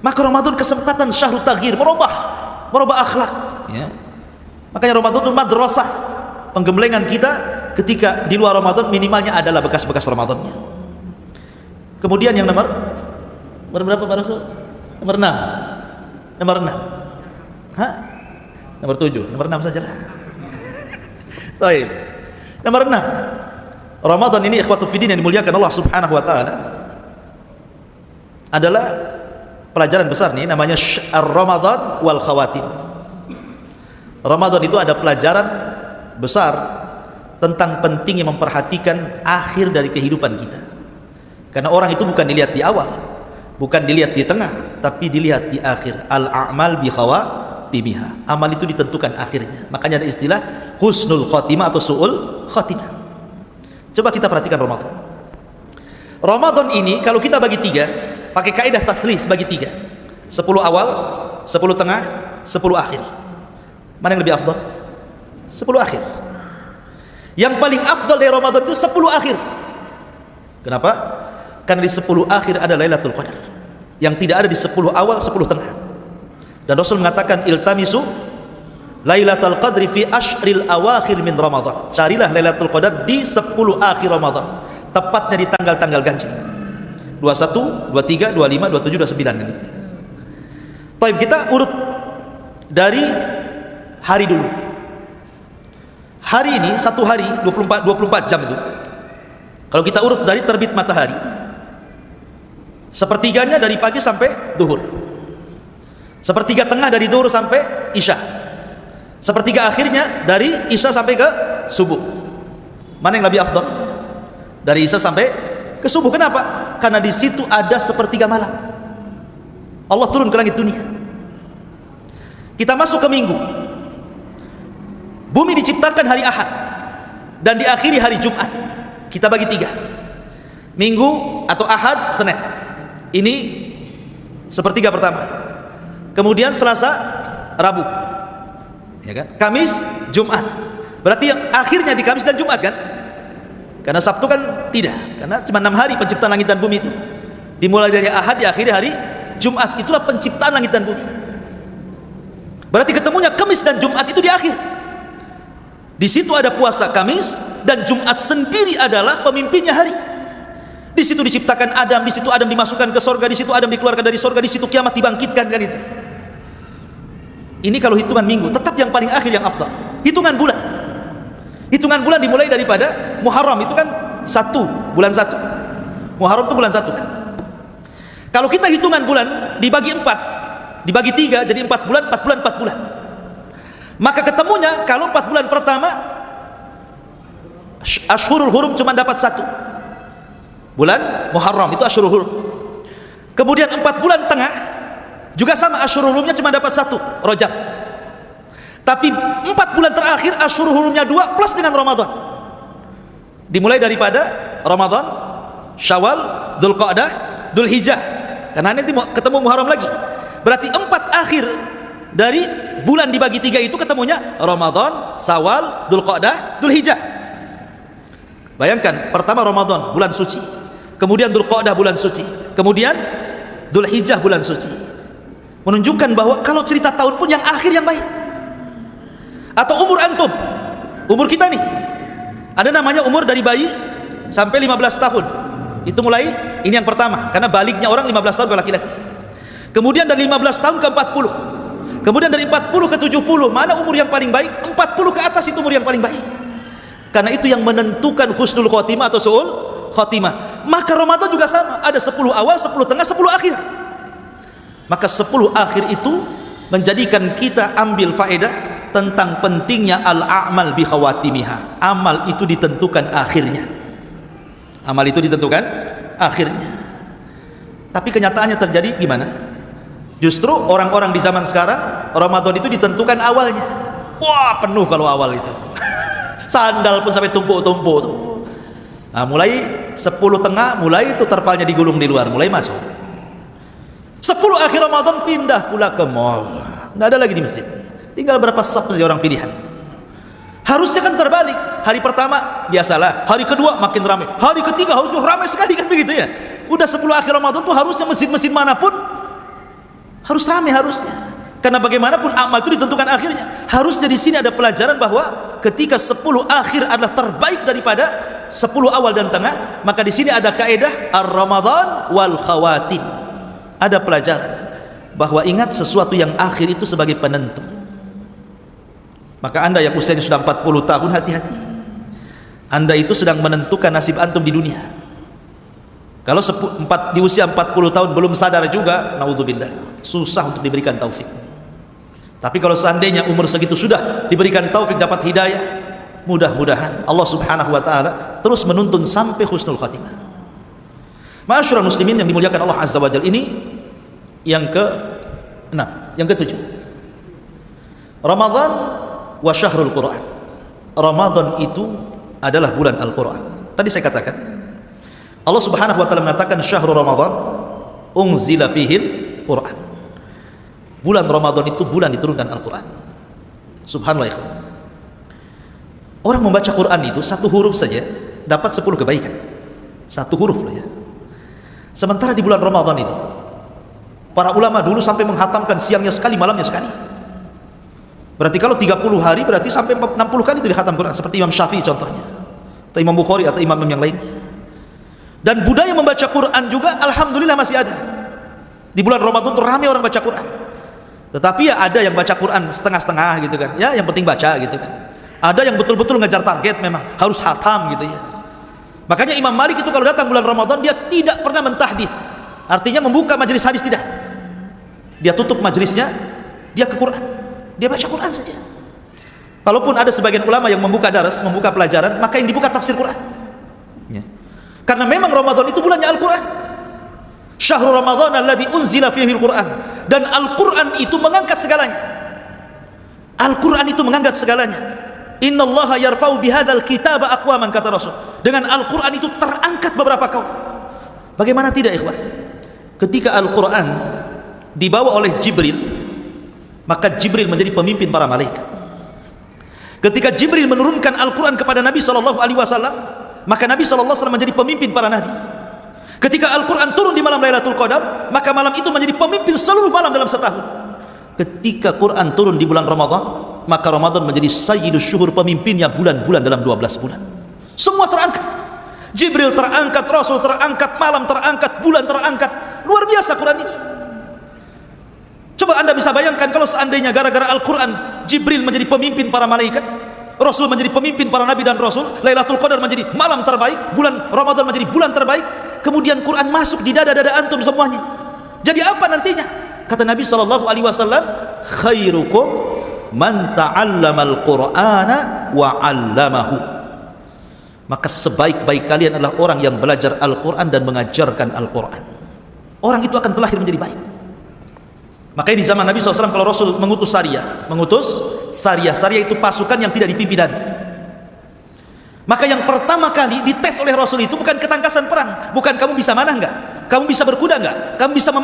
Maka Ramadan kesempatan syahrul taghyir, merubah akhlak ya. Makanya Ramadan itu madrasah penggemblengan kita. Ketika di luar Ramadan minimalnya adalah bekas-bekas Ramadannya. Kemudian yang nomor berapa Pak Rasul? Nomor 6. Nomor 6. Hah? Nomor 7, nomor 6 sajalah. Baik. Nomor 6. Ramadan ini ikhwatu fiddin yang dimuliakan Allah Subhanahu wa taala adalah pelajaran besar nih, namanya Ramadan wal Khawatim. Ramadan itu ada pelajaran besar tentang pentingnya memperhatikan akhir dari kehidupan kita. Karena orang itu bukan dilihat di awal, bukan dilihat di tengah, tapi dilihat di akhir. Al-a'mal bi khawatimiha. Amal itu ditentukan akhirnya. Makanya ada istilah husnul khotimah atau su'ul khotimah. Coba kita perhatikan Ramadan. Ramadan ini kalau kita bagi tiga, pakai kaidah taslis, bagi tiga: 10 awal, 10 tengah, 10 akhir. Mana yang lebih afdal? 10 akhir. Yang paling afdal dari Ramadan itu 10 akhir. Kenapa? Karena di 10 akhir ada Lailatul Qadar, yang tidak ada di 10 awal, 10 tengah. Dan Rasul mengatakan, iltamisu Lailatul Qadri fi ashril awakhir min Ramadan. Carilah Lailatul Qadar di 10 akhir Ramadan, tepatnya di tanggal-tanggal ganjil, 21, 23, 25, 27, 29 gitu. Baik, kita urut dari hari dulu. Hari ini satu hari 24 jam itu. Kalau kita urut dari terbit matahari, sepertiganya dari pagi sampai duhur, sepertiga tengah dari duhur sampai isya, sepertiga akhirnya dari isya sampai ke subuh. Mana yang lebih afdal? Dari isya sampai ke subuh. Kenapa? Karena di situ ada sepertiga malam. Allah turun ke langit dunia. Kita masuk ke minggu. Bumi diciptakan hari Ahad dan diakhiri hari Jumat. Kita bagi tiga: Minggu atau Ahad, Senin. Ini sepertiga pertama. Kemudian Selasa, Rabu, ya kan? Kamis, Jumat. Berarti yang akhirnya di Kamis dan Jumat kan? Karena Sabtu kan tidak, karena cuma 6 hari penciptaan langit dan bumi itu. Dimulai dari Ahad, diakhiri hari Jumat. Itulah penciptaan langit dan bumi. Berarti ketemunya Kamis dan Jumat itu di akhir. Di situ ada puasa Kamis, dan Jumat sendiri adalah pemimpinnya hari. Di situ diciptakan Adam, di situ Adam dimasukkan ke sorga, di situ Adam dikeluarkan dari sorga, di situ kiamat dibangkitkan, kan itu. Ini kalau hitungan minggu, tetap yang paling akhir yang afdal. Hitungan bulan. Hitungan bulan dimulai daripada Muharram, itu kan bulan 1. Muharram itu bulan 1 kan. Kalau kita hitungan bulan dibagi 4, dibagi 3, jadi 4 bulan, 4 bulan, 4 bulan. Maka ketemunya kalau 4 bulan pertama Ashhurul Hurum cuma dapat 1, bulan Muharram, itu Ashhurul Hurum. Kemudian 4 bulan tengah juga sama, Ashhurul Hurumnya cuma dapat 1, Rajab. Tapi 4 bulan terakhir Ashhurul Hurumnya 2 plus dengan Ramadan. Dimulai daripada Ramadan, Syawal, Dzulqa'dah, Dzulhijjah. Karena nanti ketemu Muharram lagi. Berarti 4 akhir dari bulan dibagi 3 itu ketemunya Ramadan, Syawal, Dzulqa'dah, Dzulhijjah. Bayangkan, pertama Ramadan, bulan suci. Kemudian Dzulqa'dah, bulan suci. Kemudian Dzulhijjah, bulan suci. Menunjukkan bahwa kalau cerita tahun pun yang akhir yang baik. Atau umur antum, umur kita nih, ada namanya umur dari bayi sampai 15 tahun. Itu mulai, ini yang pertama, karena baliknya orang 15 tahun ke laki-laki. Kemudian dari 15 tahun ke 40. Kemudian dari 40 ke 70, mana umur yang paling baik? 40 ke atas itu umur yang paling baik. Karena itu yang menentukan husnul khotimah atau su'ul khotimah. Maka Ramadan juga sama, ada 10 awal, 10 tengah, 10 akhir. Maka 10 akhir itu menjadikan kita ambil faedah tentang pentingnya al-a'mal bi khawatimiha. Amal itu ditentukan akhirnya. Amal itu ditentukan akhirnya. Tapi kenyataannya terjadi gimana? Justru orang-orang di zaman sekarang, Ramadan itu ditentukan awalnya. Wah, penuh kalau awal itu. Sandal pun sampai tumpuk-tumpuk tuh. Nah, mulai 10 tengah, mulai itu terpalnya digulung di luar, mulai masuk. 10 akhir Ramadan pindah pula ke mall. Nggak ada lagi di masjid. Tinggal berapa saf saja orang pilihan. Harusnya kan terbalik. Hari pertama biasalah, hari kedua makin ramai, hari ketiga harus ramai sekali, kan begitu ya. Udah 10 akhir Ramadan tuh harusnya masjid-masjid manapun harus ramai harusnya. Karena bagaimanapun amal itu ditentukan akhirnya. Harusnya di sini ada pelajaran bahwa ketika 10 akhir adalah terbaik daripada 10 awal dan tengah, maka di sini ada kaidah ar-Ramadan wal khawatim. Ada pelajaran bahwa ingat sesuatu yang akhir itu sebagai penentu. Maka anda yang usianya sudah 40 tahun, hati-hati. Anda itu sedang menentukan nasib antum di dunia. Kalau di usia 40 tahun belum sadar juga, naudzubillah, susah untuk diberikan taufik. Tapi kalau seandainya umur segitu sudah diberikan taufik, dapat hidayah, mudah-mudahan Allah Subhanahu wa taala terus menuntun sampai husnul khatimah. Ma'asyiral muslimin yang dimuliakan Allah Azza wa Jalla, ini yang ke-6, yang ke-7. Ramadan wa syahrul Quran. Ramadan itu adalah bulan Al-Quran. Tadi saya katakan Allah Subhanahu wa taala mengatakan syahrul Ramadan unzila fihil Quran. Bulan Ramadan itu bulan diturunkan Al-Quran. Subhanallah ya. Orang membaca Quran itu satu huruf saja dapat 10 kebaikan. Satu huruf loh ya. Sementara di bulan Ramadan itu para ulama dulu sampai menghatamkan siangnya sekali, malamnya sekali. Berarti kalau 30 hari berarti sampai 60 kali itu dihatam Quran, seperti Imam Syafi'i contohnya, atau Imam Bukhari atau imam yang lainnya. Dan budaya membaca Quran juga alhamdulillah masih ada. Di bulan Ramadan itu ramai orang baca Quran. Tetapi ya ada yang baca Quran setengah-setengah gitu kan, ya yang penting baca gitu kan. Ada yang betul-betul ngejar target, memang harus khatam gitu ya. Makanya Imam Malik itu kalau datang bulan Ramadan dia tidak pernah mentahdits, artinya membuka majelis hadis, tidak. Dia tutup majelisnya, dia ke Quran, dia baca Quran saja. Kalaupun ada sebagian ulama yang membuka daras, membuka pelajaran, maka yang dibuka tafsir Quran ya. Karena memang Ramadan itu bulannya Al-Quran. Syahrul Ramadan alladzi unzila fihi al-Quran. Dan Al-Quran itu mengangkat segalanya. Al-Quran itu mengangkat segalanya. Innallaha yarfa'u bihadzal kitaba aqwaman, kata Rasul. Dengan Al-Quran itu terangkat beberapa kaum. Bagaimana tidak ikhwan? Ketika Al-Quran dibawa oleh Jibril, maka Jibril menjadi pemimpin para malaikat. Ketika Jibril menurunkan Al-Quran kepada Nabi SAW, maka Nabi SAW menjadi pemimpin para nabi. Ketika Al-Quran turun di malam Lailatul Qadar, maka malam itu menjadi pemimpin seluruh malam dalam setahun. Ketika Quran turun di bulan Ramadan, maka Ramadan menjadi sayyidus syuhur, pemimpinnya bulan-bulan dalam 12 bulan. Semua terangkat. Jibril terangkat, Rasul terangkat, malam terangkat, bulan terangkat. Luar biasa Quran ini. Coba Anda bisa bayangkan kalau seandainya gara-gara Al-Quran Jibril menjadi pemimpin para malaikat, Rasul menjadi pemimpin para nabi dan rasul, Lailatul Qadar menjadi malam terbaik, bulan Ramadan menjadi bulan terbaik, kemudian Quran masuk di dada-dada antum semuanya. Jadi apa nantinya? Kata Nabi SAW, khairukum man ta'allamal Qur'ana wa 'allamahu. Maka sebaik-baik kalian adalah orang yang belajar Al-Quran dan mengajarkan Al-Quran. Orang itu akan terlahir menjadi baik. Makanya di zaman Nabi SAW kalau Rasul mengutus Sariyah itu pasukan yang tidak dipimpin Nabi. Maka yang pertama kali dites oleh Rasul itu bukan ketangkasan perang, bukan kamu bisa manah enggak, kamu bisa berkuda enggak, kamu bisa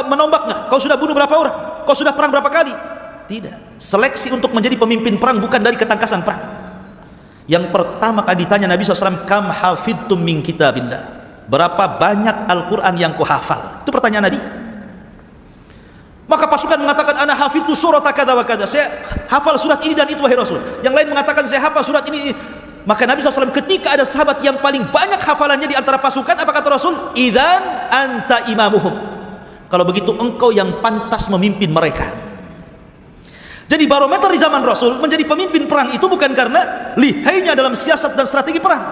menombak enggak, kau sudah bunuh berapa orang, kau sudah perang berapa kali. Tidak. Seleksi untuk menjadi pemimpin perang bukan dari ketangkasan perang. Yang pertama kali ditanya Nabi SAW, kam hafidtum min kitabillah, berapa banyak Al-Quran yang kau hafal? Itu pertanyaan Nabi. Maka pasukan mengatakan ana hafidtu surat kada wa kada, saya hafal surat ini dan itu wahai Rasul. Yang lain mengatakan saya hafal surat ini. Maka Nabi SAW ketika ada sahabat yang paling banyak hafalannya di antara pasukan, apa kata Rasul? Idzan anta imamuhum, kalau begitu engkau yang pantas memimpin mereka. Jadi barometer di zaman Rasul menjadi pemimpin perang itu bukan karena lihainya dalam siasat dan strategi perang,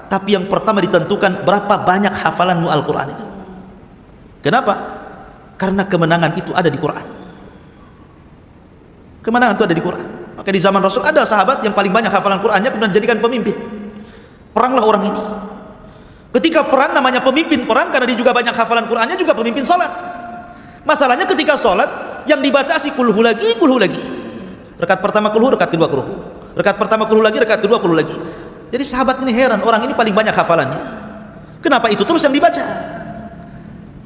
tapi yang pertama ditentukan berapa banyak hafalanmu Al-Quran itu. Kenapa? Karena kemenangan itu ada di Quran. Kemenangan itu ada di Quran. Maka di zaman Rasul ada sahabat yang paling banyak hafalan Qurannya kemudian dijadikan pemimpin. Peranglah orang ini. Ketika perang namanya pemimpin perang karena dia juga banyak hafalan Qurannya, juga pemimpin sholat. Masalahnya ketika sholat yang dibaca si kulhu lagi. Rakaat pertama kulhu, rakaat kedua kulhu. Rakaat pertama kulhu lagi, rakaat kedua kulhu lagi. Jadi sahabat ini heran, orang ini paling banyak hafalannya. Kenapa itu terus yang dibaca?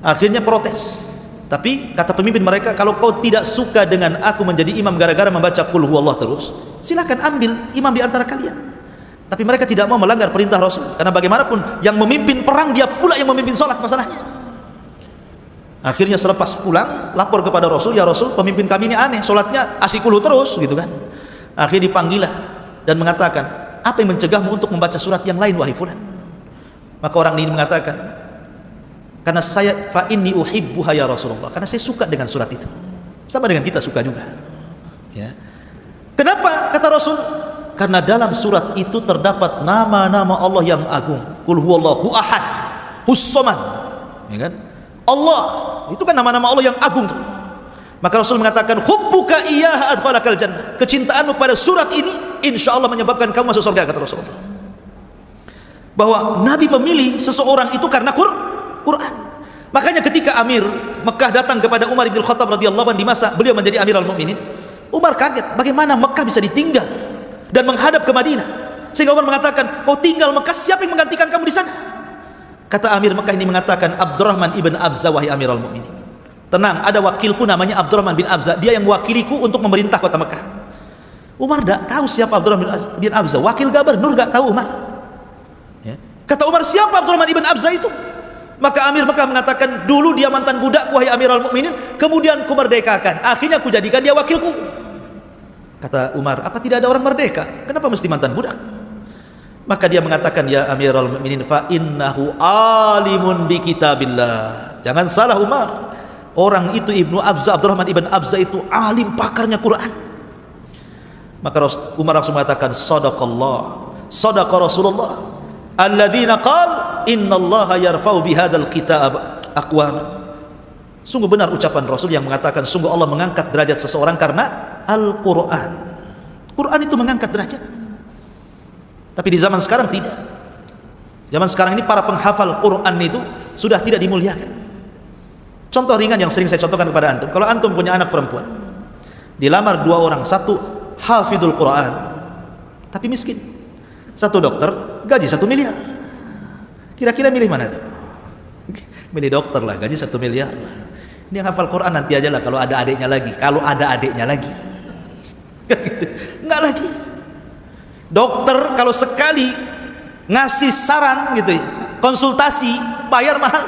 Akhirnya protes. Tapi kata pemimpin mereka, kalau kau tidak suka dengan aku menjadi imam gara-gara membaca qul huwallah terus, silakan ambil imam di antara kalian. Tapi mereka tidak mau melanggar perintah Rasul, karena bagaimanapun yang memimpin perang dia pula yang memimpin sholat masalahnya. Akhirnya selepas pulang lapor kepada Rasul, ya Rasul, pemimpin kami ini aneh, sholatnya asikuluh terus gitu kan. Akhirnya dipanggillah dan mengatakan, apa yang mencegahmu untuk membaca surat yang lain wahai fulan? Maka orang ini mengatakan, karena saya fa inni uhibbuha ya Rasulullah, karena saya suka dengan surat itu. Sama dengan kita suka juga ya. Kenapa? Kata Rasul, karena dalam surat itu terdapat nama-nama Allah yang agung. Qul huwallahu ahad, hus-samad, ya kan? Allah, itu kan nama-nama Allah yang agung tuh. Maka Rasul mengatakan, hubbuka iyyaha adkhalakal jannah. Kecintaanmu pada surat ini insyaallah menyebabkan kamu masuk surga, kata Rasulullah. Bahwa Nabi memilih seseorang itu karena Quran. Makanya ketika Amir Mekah datang kepada Umar bin Khattab radhiyallahu anhu di masa beliau menjadi Amirul Mukminin, Umar kaget bagaimana Mekah bisa ditinggal dan menghadap ke Madinah. Sehingga Umar mengatakan, kau tinggal Mekah, siapa yang menggantikan kamu di sana? Kata Amir Mekah ini mengatakan, Abdurrahman ibn Abza wahai Amirul Mukminin. Tenang, ada wakilku namanya Abdurrahman bin Abza, dia yang mewakiliku untuk memerintah kota Mekah. Umar tidak tahu siapa Abdurrahman bin Abza, wakil gubernur tidak tahu Umar. Ya. Kata Umar, siapa Abdurrahman ibn Abza itu? Maka Amir Mekah mengatakan, dulu dia mantan budak wahai Amirul Mukminin, kemudian ku merdekakan, akhirnya ku jadikan dia wakilku. Kata Umar, apa tidak ada orang merdeka? Kenapa mesti mantan budak? Maka dia mengatakan, ya Amirul Mukminin, fa innahu alimun bi kitabillah. Jangan salah Umar, orang itu Ibnu Abza, Abdurrahman ibn Abza itu alim pakarnya Quran. Maka Umar langsung mengatakan, sadaqallah, sadaqa Rasulullah alladzina qala innallaha yarfa'u bihadzal kitab aqwaman. Sungguh benar ucapan Rasul yang mengatakan sungguh Allah mengangkat derajat seseorang karena Al-Quran. Quran itu mengangkat derajat. Tapi di zaman sekarang tidak. Zaman sekarang ini para penghafal Quran itu sudah tidak dimuliakan. Contoh ringan yang sering saya contohkan kepada antum. Kalau antum punya anak perempuan, dilamar dua orang, satu hafidul Quran tapi miskin, satu dokter gaji 1 miliar. Kira-kira milih mana tuh? Milih dokter lah, gaji 1 miliar. Ini yang hafal Quran nanti aja lah kalau ada adiknya lagi. Kalau ada adiknya lagi, enggak lagi. Dokter kalau sekali ngasih saran gitu ya, konsultasi bayar mahal.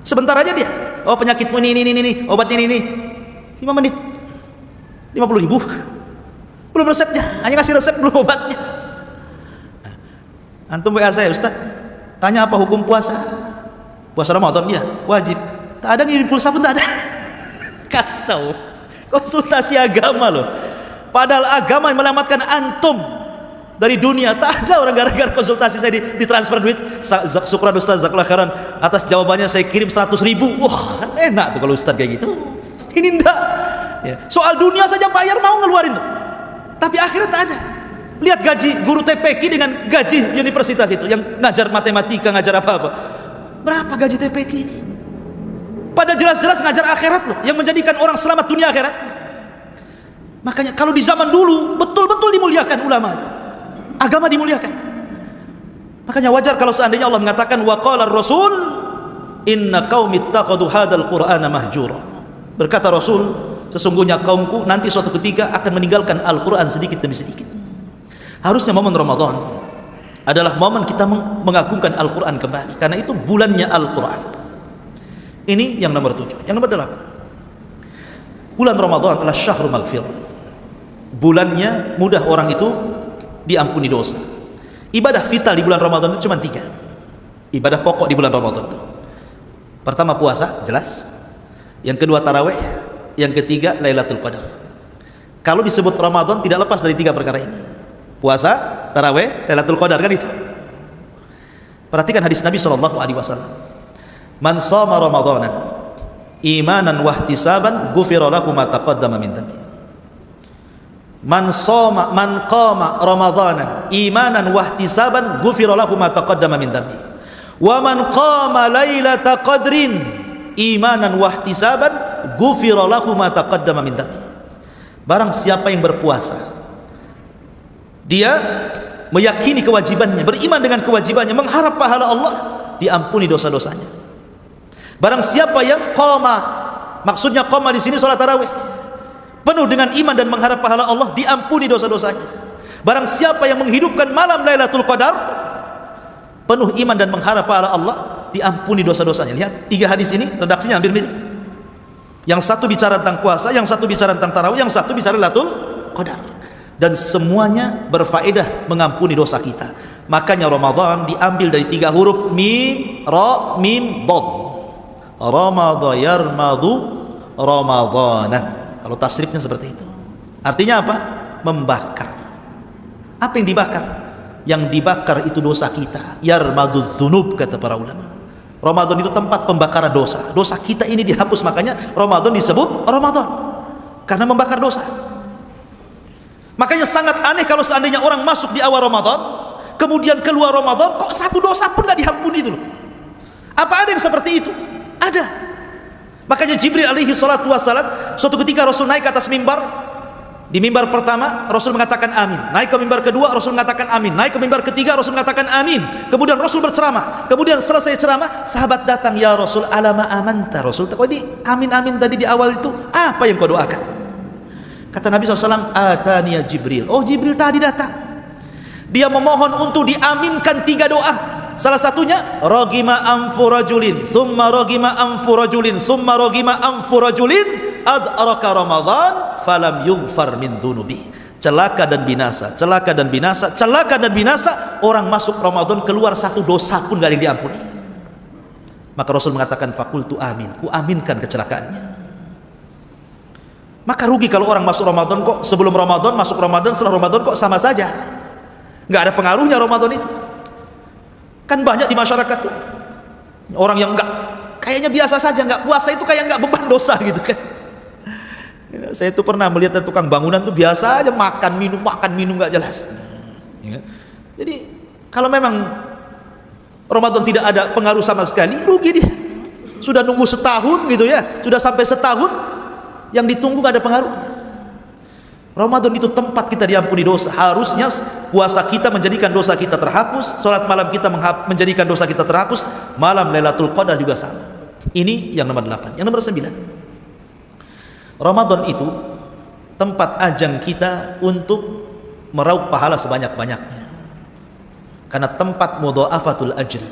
Sebentar aja dia, oh penyakitmu ini, obatnya ini, 5 menit 50.000, belum resepnya, hanya ngasih resep belum obatnya. Antum WA saya, Ustaz, tanya apa hukum puasa? Puasa Ramadan dia wajib, tak ada ngirim pulsa pun tak ada. Kacau, konsultasi agama loh, padahal agama yang menyelamatkan antum dari dunia. Tak ada orang gara-gara konsultasi saya ditransfer duit. Syukran Ustaz, jazakallahu khairan atas jawabannya, saya kirim 100.000. Wah, enak tuh kalau Ustaz kayak gitu. Ini enggak ya. Soal dunia saja bayar mau ngeluarin tuh, tapi akhirat tak ada. Lihat gaji guru TPQ dengan gaji universitas itu yang ngajar matematika, ngajar apa-apa. Berapa gaji TPQ ini? Pada jelas-jelas ngajar akhirat loh, yang menjadikan orang selamat dunia akhirat. Makanya kalau di zaman dulu betul-betul dimuliakan ulama, agama dimuliakan. Makanya wajar kalau seandainya Allah mengatakan wa qala ar-rasul inna qaumi ittakhadhu hadzal qur'ana mahjura. Berkata Rasul, sesungguhnya kaumku nanti suatu ketika akan meninggalkan Al-Qur'an sedikit demi sedikit. Harusnya momen Ramadan adalah momen kita mengagungkan Al-Quran kembali, karena itu bulannya Al-Quran. Ini yang nomor 7. Yang nomor 8, bulan Ramadan adalah syahrul maghfir. Bulannya mudah orang itu diampuni dosa. Ibadah vital di bulan Ramadan itu cuma 3. Ibadah pokok di bulan Ramadan itu, pertama puasa, jelas. Yang kedua tarawih. Yang ketiga Lailatul Qadar. Kalau disebut Ramadan tidak lepas dari 3 perkara ini: puasa, tarawih, Lailatul Qadar, kan itu. Perhatikan hadis Nabi SAW. Man shoma Ramadanan imanan wahtisaban ghufira lahu ma taqaddama min dhanbi. Man qama Ramadanan imanan wahtisaban ghufira lahu ma taqaddama min dhanbi. Wa man qama Lailatul Qadrin imanan wahtisaban ghufira lahu ma taqaddama min dhanbi. Barang siapa yang berpuasa, dia meyakini kewajibannya, beriman dengan kewajibannya, mengharap pahala Allah, diampuni dosa-dosanya. Barang siapa yang qoma, maksudnya qoma di sini salat tarawih, penuh dengan iman dan mengharap pahala Allah, diampuni dosa-dosanya. Barang siapa yang menghidupkan malam Lailatul Qadar, penuh iman dan mengharap pahala Allah, diampuni dosa-dosanya. Lihat 3 hadis ini redaksinya hampir mirip. Yang satu bicara tentang puasa, yang satu bicara tentang tarawih, yang satu bicara Lailatul Qadar. Dan semuanya berfaedah mengampuni dosa kita. Makanya Ramadan diambil dari 3 huruf, mim, ra, mim, dad. Ramadha yarmadu Ramadanan. Kalau tasrifnya seperti itu. Artinya apa? Membakar. Apa yang dibakar? Yang dibakar itu dosa kita. Yarmadu dzunub, kata para ulama. Ramadan itu tempat pembakaran dosa. Dosa kita ini dihapus, makanya Ramadan disebut Ramadan, karena membakar dosa. Makanya sangat aneh kalau seandainya orang masuk di awal Ramadan, kemudian keluar Ramadan, kok satu dosa pun gak diampuni itu loh. Apa ada yang seperti itu? Ada. Makanya Jibril alaihi salatu wassalam, suatu ketika Rasul naik ke atas mimbar. Di mimbar pertama Rasul mengatakan amin, naik ke mimbar kedua Rasul mengatakan amin, naik ke mimbar ketiga Rasul mengatakan amin. Kemudian Rasul berceramah, kemudian selesai ceramah sahabat datang, ya Rasul alama amanta. Rasul, kok ini amin-amin tadi di awal itu apa yang kau doakan? Kata Nabi SAW, ataniya Jibril. Oh, Jibril tadi datang, dia memohon untuk diaminkan 3 doa. Salah satunya ragima anfu rajulin summa ragima anfu rajulin summa ragima anfu rajulin adraka Ramadan falam yughfar min dhunubi. Celaka dan binasa, celaka dan binasa, celaka dan binasa, orang masuk Ramadan keluar satu dosa pun gak ada yang diampuni. Maka Rasul mengatakan fakultu amin, ku aminkan kecelakaannya. Maka rugi kalau orang masuk Ramadan kok sebelum Ramadan, masuk Ramadan, setelah Ramadan kok sama saja, gak ada pengaruhnya Ramadan itu. Kan banyak di masyarakat tuh orang yang enggak, kayaknya biasa saja, enggak puasa itu kayak enggak beban dosa gitu kan. Saya itu pernah melihat tukang bangunan tuh biasa aja makan minum enggak jelas. Jadi kalau memang Ramadan tidak ada pengaruh sama sekali, rugi dia. Sudah nunggu setahun gitu ya, sudah sampai setahun yang ditunggu enggak ada pengaruh. Ramadan itu tempat kita diampuni dosa. Harusnya puasa kita menjadikan dosa kita terhapus, salat malam kita menjadikan dosa kita terhapus, malam Lailatul Qadar juga sama. Ini yang nomor 8. Yang nomor 9, Ramadan itu tempat ajang kita untuk meraup pahala sebanyak-banyaknya, karena tempat mudha'afatul ajri.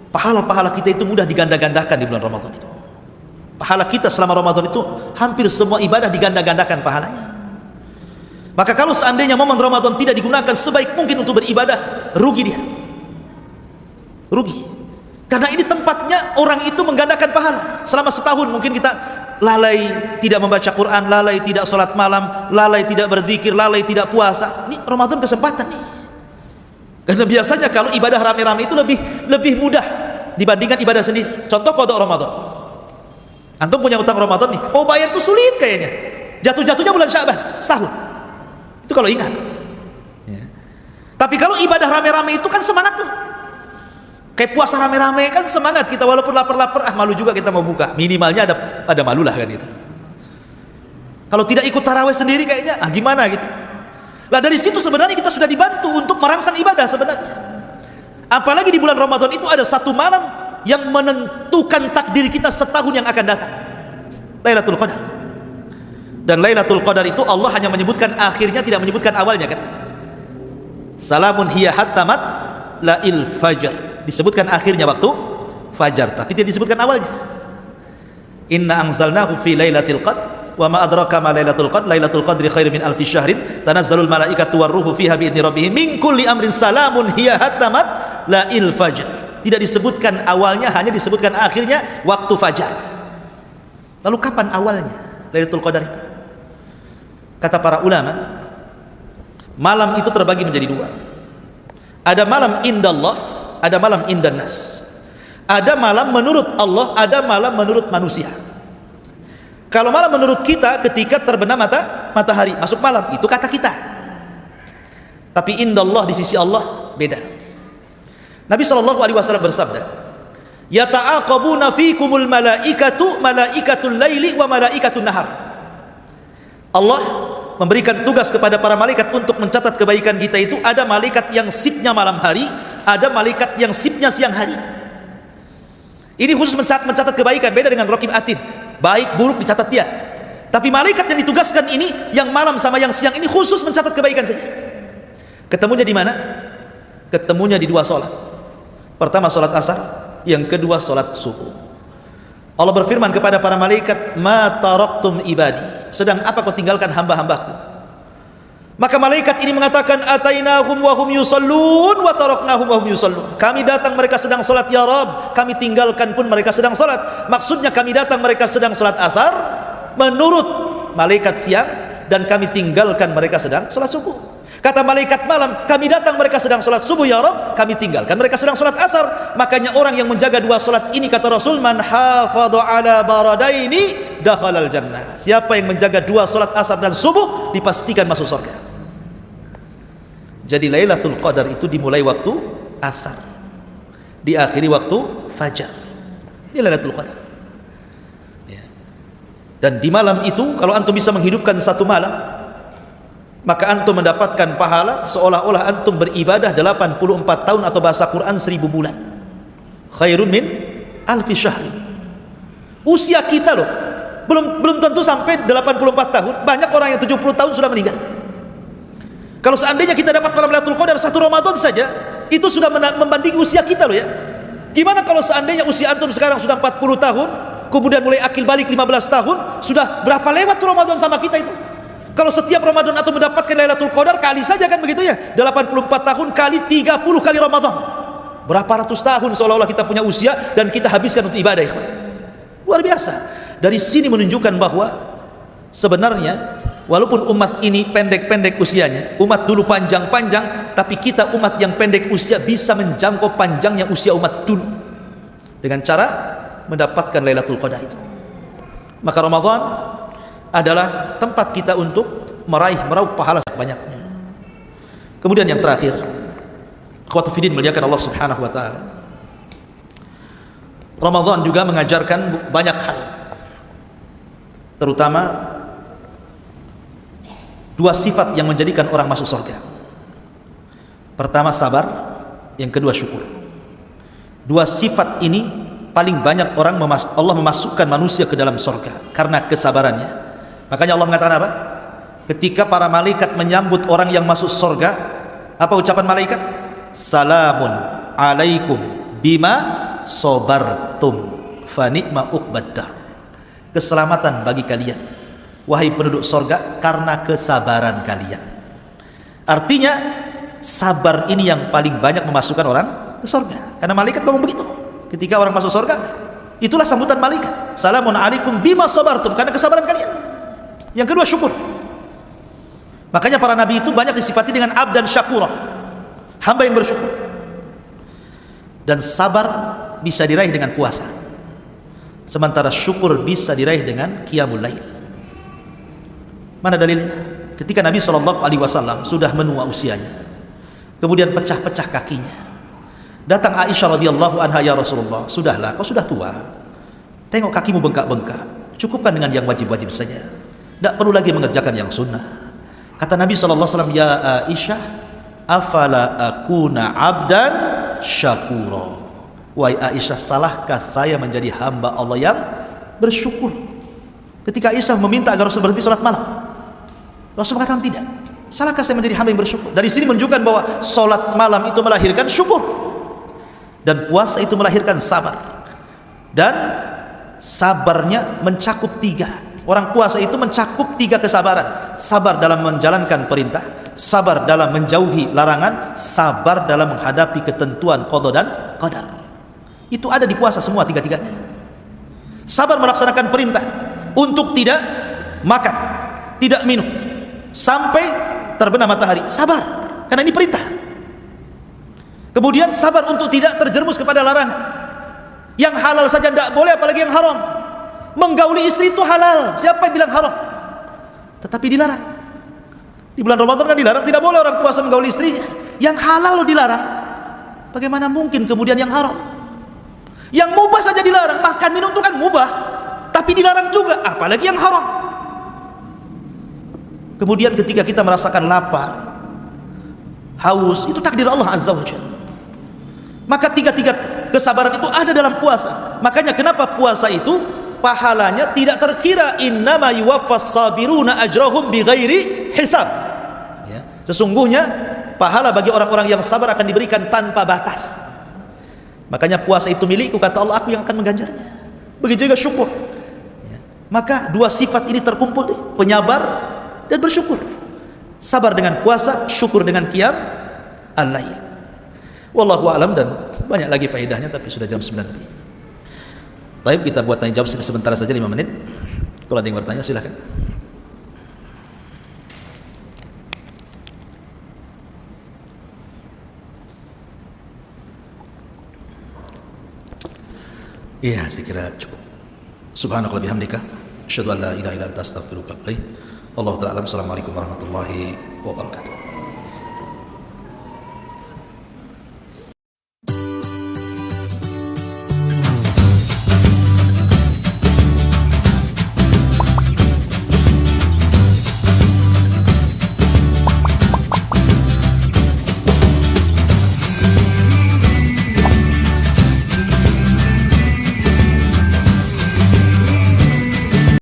Pahala-pahala kita itu mudah diganda-gandakan di bulan Ramadan itu. Pahala kita selama Ramadan itu hampir semua ibadah diganda-gandakan pahalanya. Maka kalau seandainya momen Ramadan tidak digunakan sebaik mungkin untuk beribadah, rugi dia. Rugi. Karena ini tempatnya orang itu menggandakan pahala. Selama setahun mungkin kita lalai tidak membaca Quran, lalai tidak sholat malam, lalai tidak berzikir, lalai tidak puasa. Ini Ramadan kesempatan nih. Karena biasanya kalau ibadah rame-rame itu lebih mudah dibandingkan ibadah sendiri. Contoh qada Ramadan. Antum punya utang Ramadan nih, mau bayar tuh sulit kayaknya. Jatuh-jatuhnya bulan Sya'ban, setahun. Itu kalau ingat ya. Tapi kalau ibadah rame-rame itu kan semangat tuh, kayak puasa rame-rame kan semangat kita, walaupun lapar-lapar, malu juga kita mau buka, minimalnya ada malu lah kan itu. Kalau tidak ikut tarawih sendiri kayaknya gimana gitu. Lah dari situ sebenarnya kita sudah dibantu untuk merangsang ibadah sebenarnya. Apalagi di bulan Ramadan itu ada satu malam yang menentukan takdir kita setahun yang akan datang, Lailatul Qadar. Dan Lailatul Qadar itu Allah hanya menyebutkan akhirnya, tidak menyebutkan awalnya kan. Salamun hiya hatta matla'il fajr, disebutkan akhirnya waktu fajar, tapi tidak disebutkan awalnya. Inna anzalnahu fi lailatul qadr wa ma adraka ma lailatul qadr, lailatul qadri khairum min alfi syahrin tanazzalul malaikatu warruhu fiha bi idzni rabbihim min kulli amrin salamun hiya hatta matla'il fajr. Tidak disebutkan awalnya, hanya disebutkan akhirnya waktu fajar. Lalu kapan awalnya Lailatul Qadar itu? Kata para ulama, malam itu terbagi menjadi 2. Ada malam indallah, ada malam indannas. Ada malam menurut Allah, ada malam menurut manusia. Kalau malam menurut kita ketika terbenam matahari, masuk malam, itu kata kita. Tapi indallah di sisi Allah beda. Nabi SAW bersabda, yata'aqabuna fikumul malaikatu malaikatul laili wa malaikatul nahar. Allah memberikan tugas kepada para malaikat untuk mencatat kebaikan kita itu. Ada malaikat yang sipnya malam hari, ada malaikat yang sipnya siang hari. Ini khusus mencatat kebaikan, beda dengan raqib atid, baik buruk dicatat dia. Tapi malaikat yang ditugaskan ini, yang malam sama yang siang ini khusus mencatat kebaikan saja. Ketemunya di mana? Ketemunya di 2 salat. Pertama salat asar, yang kedua salat subuh. Allah berfirman kepada para malaikat, ma taraktum ibadi, sedang apa kau tinggalkan hamba-hambaku? Maka malaikat ini mengatakan, atainahum wa hum yusallun wa taraknahum wa hum yusallun. Kami datang mereka sedang salat ya Rabb, kami tinggalkan pun mereka sedang salat. Maksudnya kami datang mereka sedang salat asar menurut malaikat siang, dan kami tinggalkan mereka sedang salat subuh. Kata malaikat malam, kami datang mereka sedang sholat subuh ya Rabb, kami tinggalkan mereka sedang sholat asar. Makanya orang yang menjaga dua sholat ini, kata Rasul, man hafadhu ala baradaini dakhalal jannah. Siapa yang menjaga dua sholat asar dan subuh dipastikan masuk surga. Jadi Lailatul Qadar itu dimulai waktu asar, diakhiri waktu fajar. Ini Lailatul Qadar. Ya. Dan di malam itu kalau antum bisa menghidupkan satu malam, maka antum mendapatkan pahala seolah-olah antum beribadah 84 tahun atau bahasa Quran 1000 bulan. Khairun min alfi syahrin. Usia kita loh belum tentu sampai 84 tahun. Banyak orang yang 70 tahun sudah meninggal. Kalau seandainya kita dapat malam Lailatul Qadar satu Ramadan saja, itu sudah membanding usia kita loh ya. Gimana kalau seandainya usia antum sekarang sudah 40 tahun, kemudian mulai akil balik 15 tahun, sudah berapa lewat tuh Ramadan sama kita itu? Kalau setiap Ramadan atau mendapatkan Lailatul Qadar kali saja kan begitu ya, 84 tahun kali 30 kali Ramadan, berapa ratus tahun seolah-olah kita punya usia dan kita habiskan untuk ibadah, ikhwan. Luar biasa. Dari sini menunjukkan bahwa sebenarnya walaupun umat ini pendek-pendek usianya, umat dulu panjang-panjang, tapi kita umat yang pendek usia bisa menjangkau panjangnya usia umat dulu dengan cara mendapatkan Lailatul Qadar itu. Maka Ramadan adalah tempat kita untuk meraup pahala sebanyaknya. Kemudian yang terakhir, akhwatu fiddin muliakan Allah Subhanahu wa taala, Ramadan juga mengajarkan banyak hal, terutama dua sifat yang menjadikan orang masuk surga. Pertama sabar, yang kedua syukur. Dua sifat ini paling banyak Allah memasukkan manusia ke dalam surga karena kesabarannya. Makanya Allah mengatakan apa? Ketika para malaikat menyambut orang yang masuk surga, apa ucapan malaikat? Salamun alaikum bima sobartum fa ni'ma uqbaddar. Keselamatan bagi kalian, wahai penduduk surga, karena kesabaran kalian. Artinya sabar ini yang paling banyak memasukkan orang ke surga. Karena malaikat ngomong begitu. Ketika orang masuk surga, itulah sambutan malaikat. Salamun alaikum bima sabartum, karena kesabaran kalian. Yang kedua syukur. Makanya para nabi itu banyak disifati dengan abdan syakura, hamba yang bersyukur. Dan sabar bisa diraih dengan puasa, sementara syukur bisa diraih dengan qiyamul lail. Mana dalilnya? Ketika Nabi SAW sudah menua usianya, kemudian pecah-pecah kakinya, datang Aisyah radhiyallahu anha, ya Rasulullah, sudahlah, kau sudah tua, tengok kakimu bengkak-bengkak, cukupkan dengan yang wajib-wajib saja, tidak perlu lagi mengerjakan yang sunnah. Kata Nabi SAW, ya Aisyah, afala akuna abdan syakura. Wahai Aisyah, salahkah saya menjadi hamba Allah yang bersyukur? Ketika Aisyah meminta agar Rasul berhenti sholat malam, Rasul mengatakan tidak. Salahkah saya menjadi hamba yang bersyukur? Dari sini menunjukkan bahwa sholat malam itu melahirkan syukur, dan puasa itu melahirkan sabar. Dan sabarnya mencakup tiga. Orang puasa itu mencakup tiga kesabaran: sabar dalam menjalankan perintah, sabar dalam menjauhi larangan, sabar dalam menghadapi ketentuan qada dan qadar. Itu ada di puasa semua tiga-tiganya. Sabar melaksanakan perintah untuk tidak makan, tidak minum sampai terbenam matahari, sabar karena ini perintah. Kemudian sabar untuk tidak terjerumus kepada larangan. Yang halal saja tidak boleh, apalagi yang haram. Menggauli istri itu halal, siapa yang bilang haram? Tetapi dilarang. Di bulan Ramadan kan dilarang, tidak boleh orang puasa menggauli istrinya. Yang halal lo dilarang, bagaimana mungkin kemudian yang haram? Yang mubah saja dilarang, makan minum itu kan mubah, tapi dilarang juga, apalagi yang haram. Kemudian ketika kita merasakan lapar, haus, itu takdir Allah Azza wa Jalla. Maka tiga-tiga kesabaran itu ada dalam puasa. Makanya kenapa puasa itu pahalanya tidak terkira, innama yuwaffas sabiruna ajrahum bighairi hisab. Ya, sesungguhnya pahala bagi orang-orang yang sabar akan diberikan tanpa batas. Makanya puasa itu milikku, kata Allah, aku yang akan mengganjarnya. Begitu juga syukur. Ya, maka dua sifat ini terkumpul, penyabar dan bersyukur. Sabar dengan puasa, syukur dengan qiyam al-lail. Wallahu a'lam. Dan banyak lagi faedahnya, tapi sudah jam 9 lebih. Baik, kita buat tanya jawab sebentar saja 5 menit. Kalau ada yang bertanya silahkan. Iya, saya kira cukup. Subhanakallah bihamdika, asyhadu an la ilaha illa anta astaghfiruka wa atubu ilaik. Wallahu ta'ala. Assalamualaikum warahmatullahi wabarakatuh.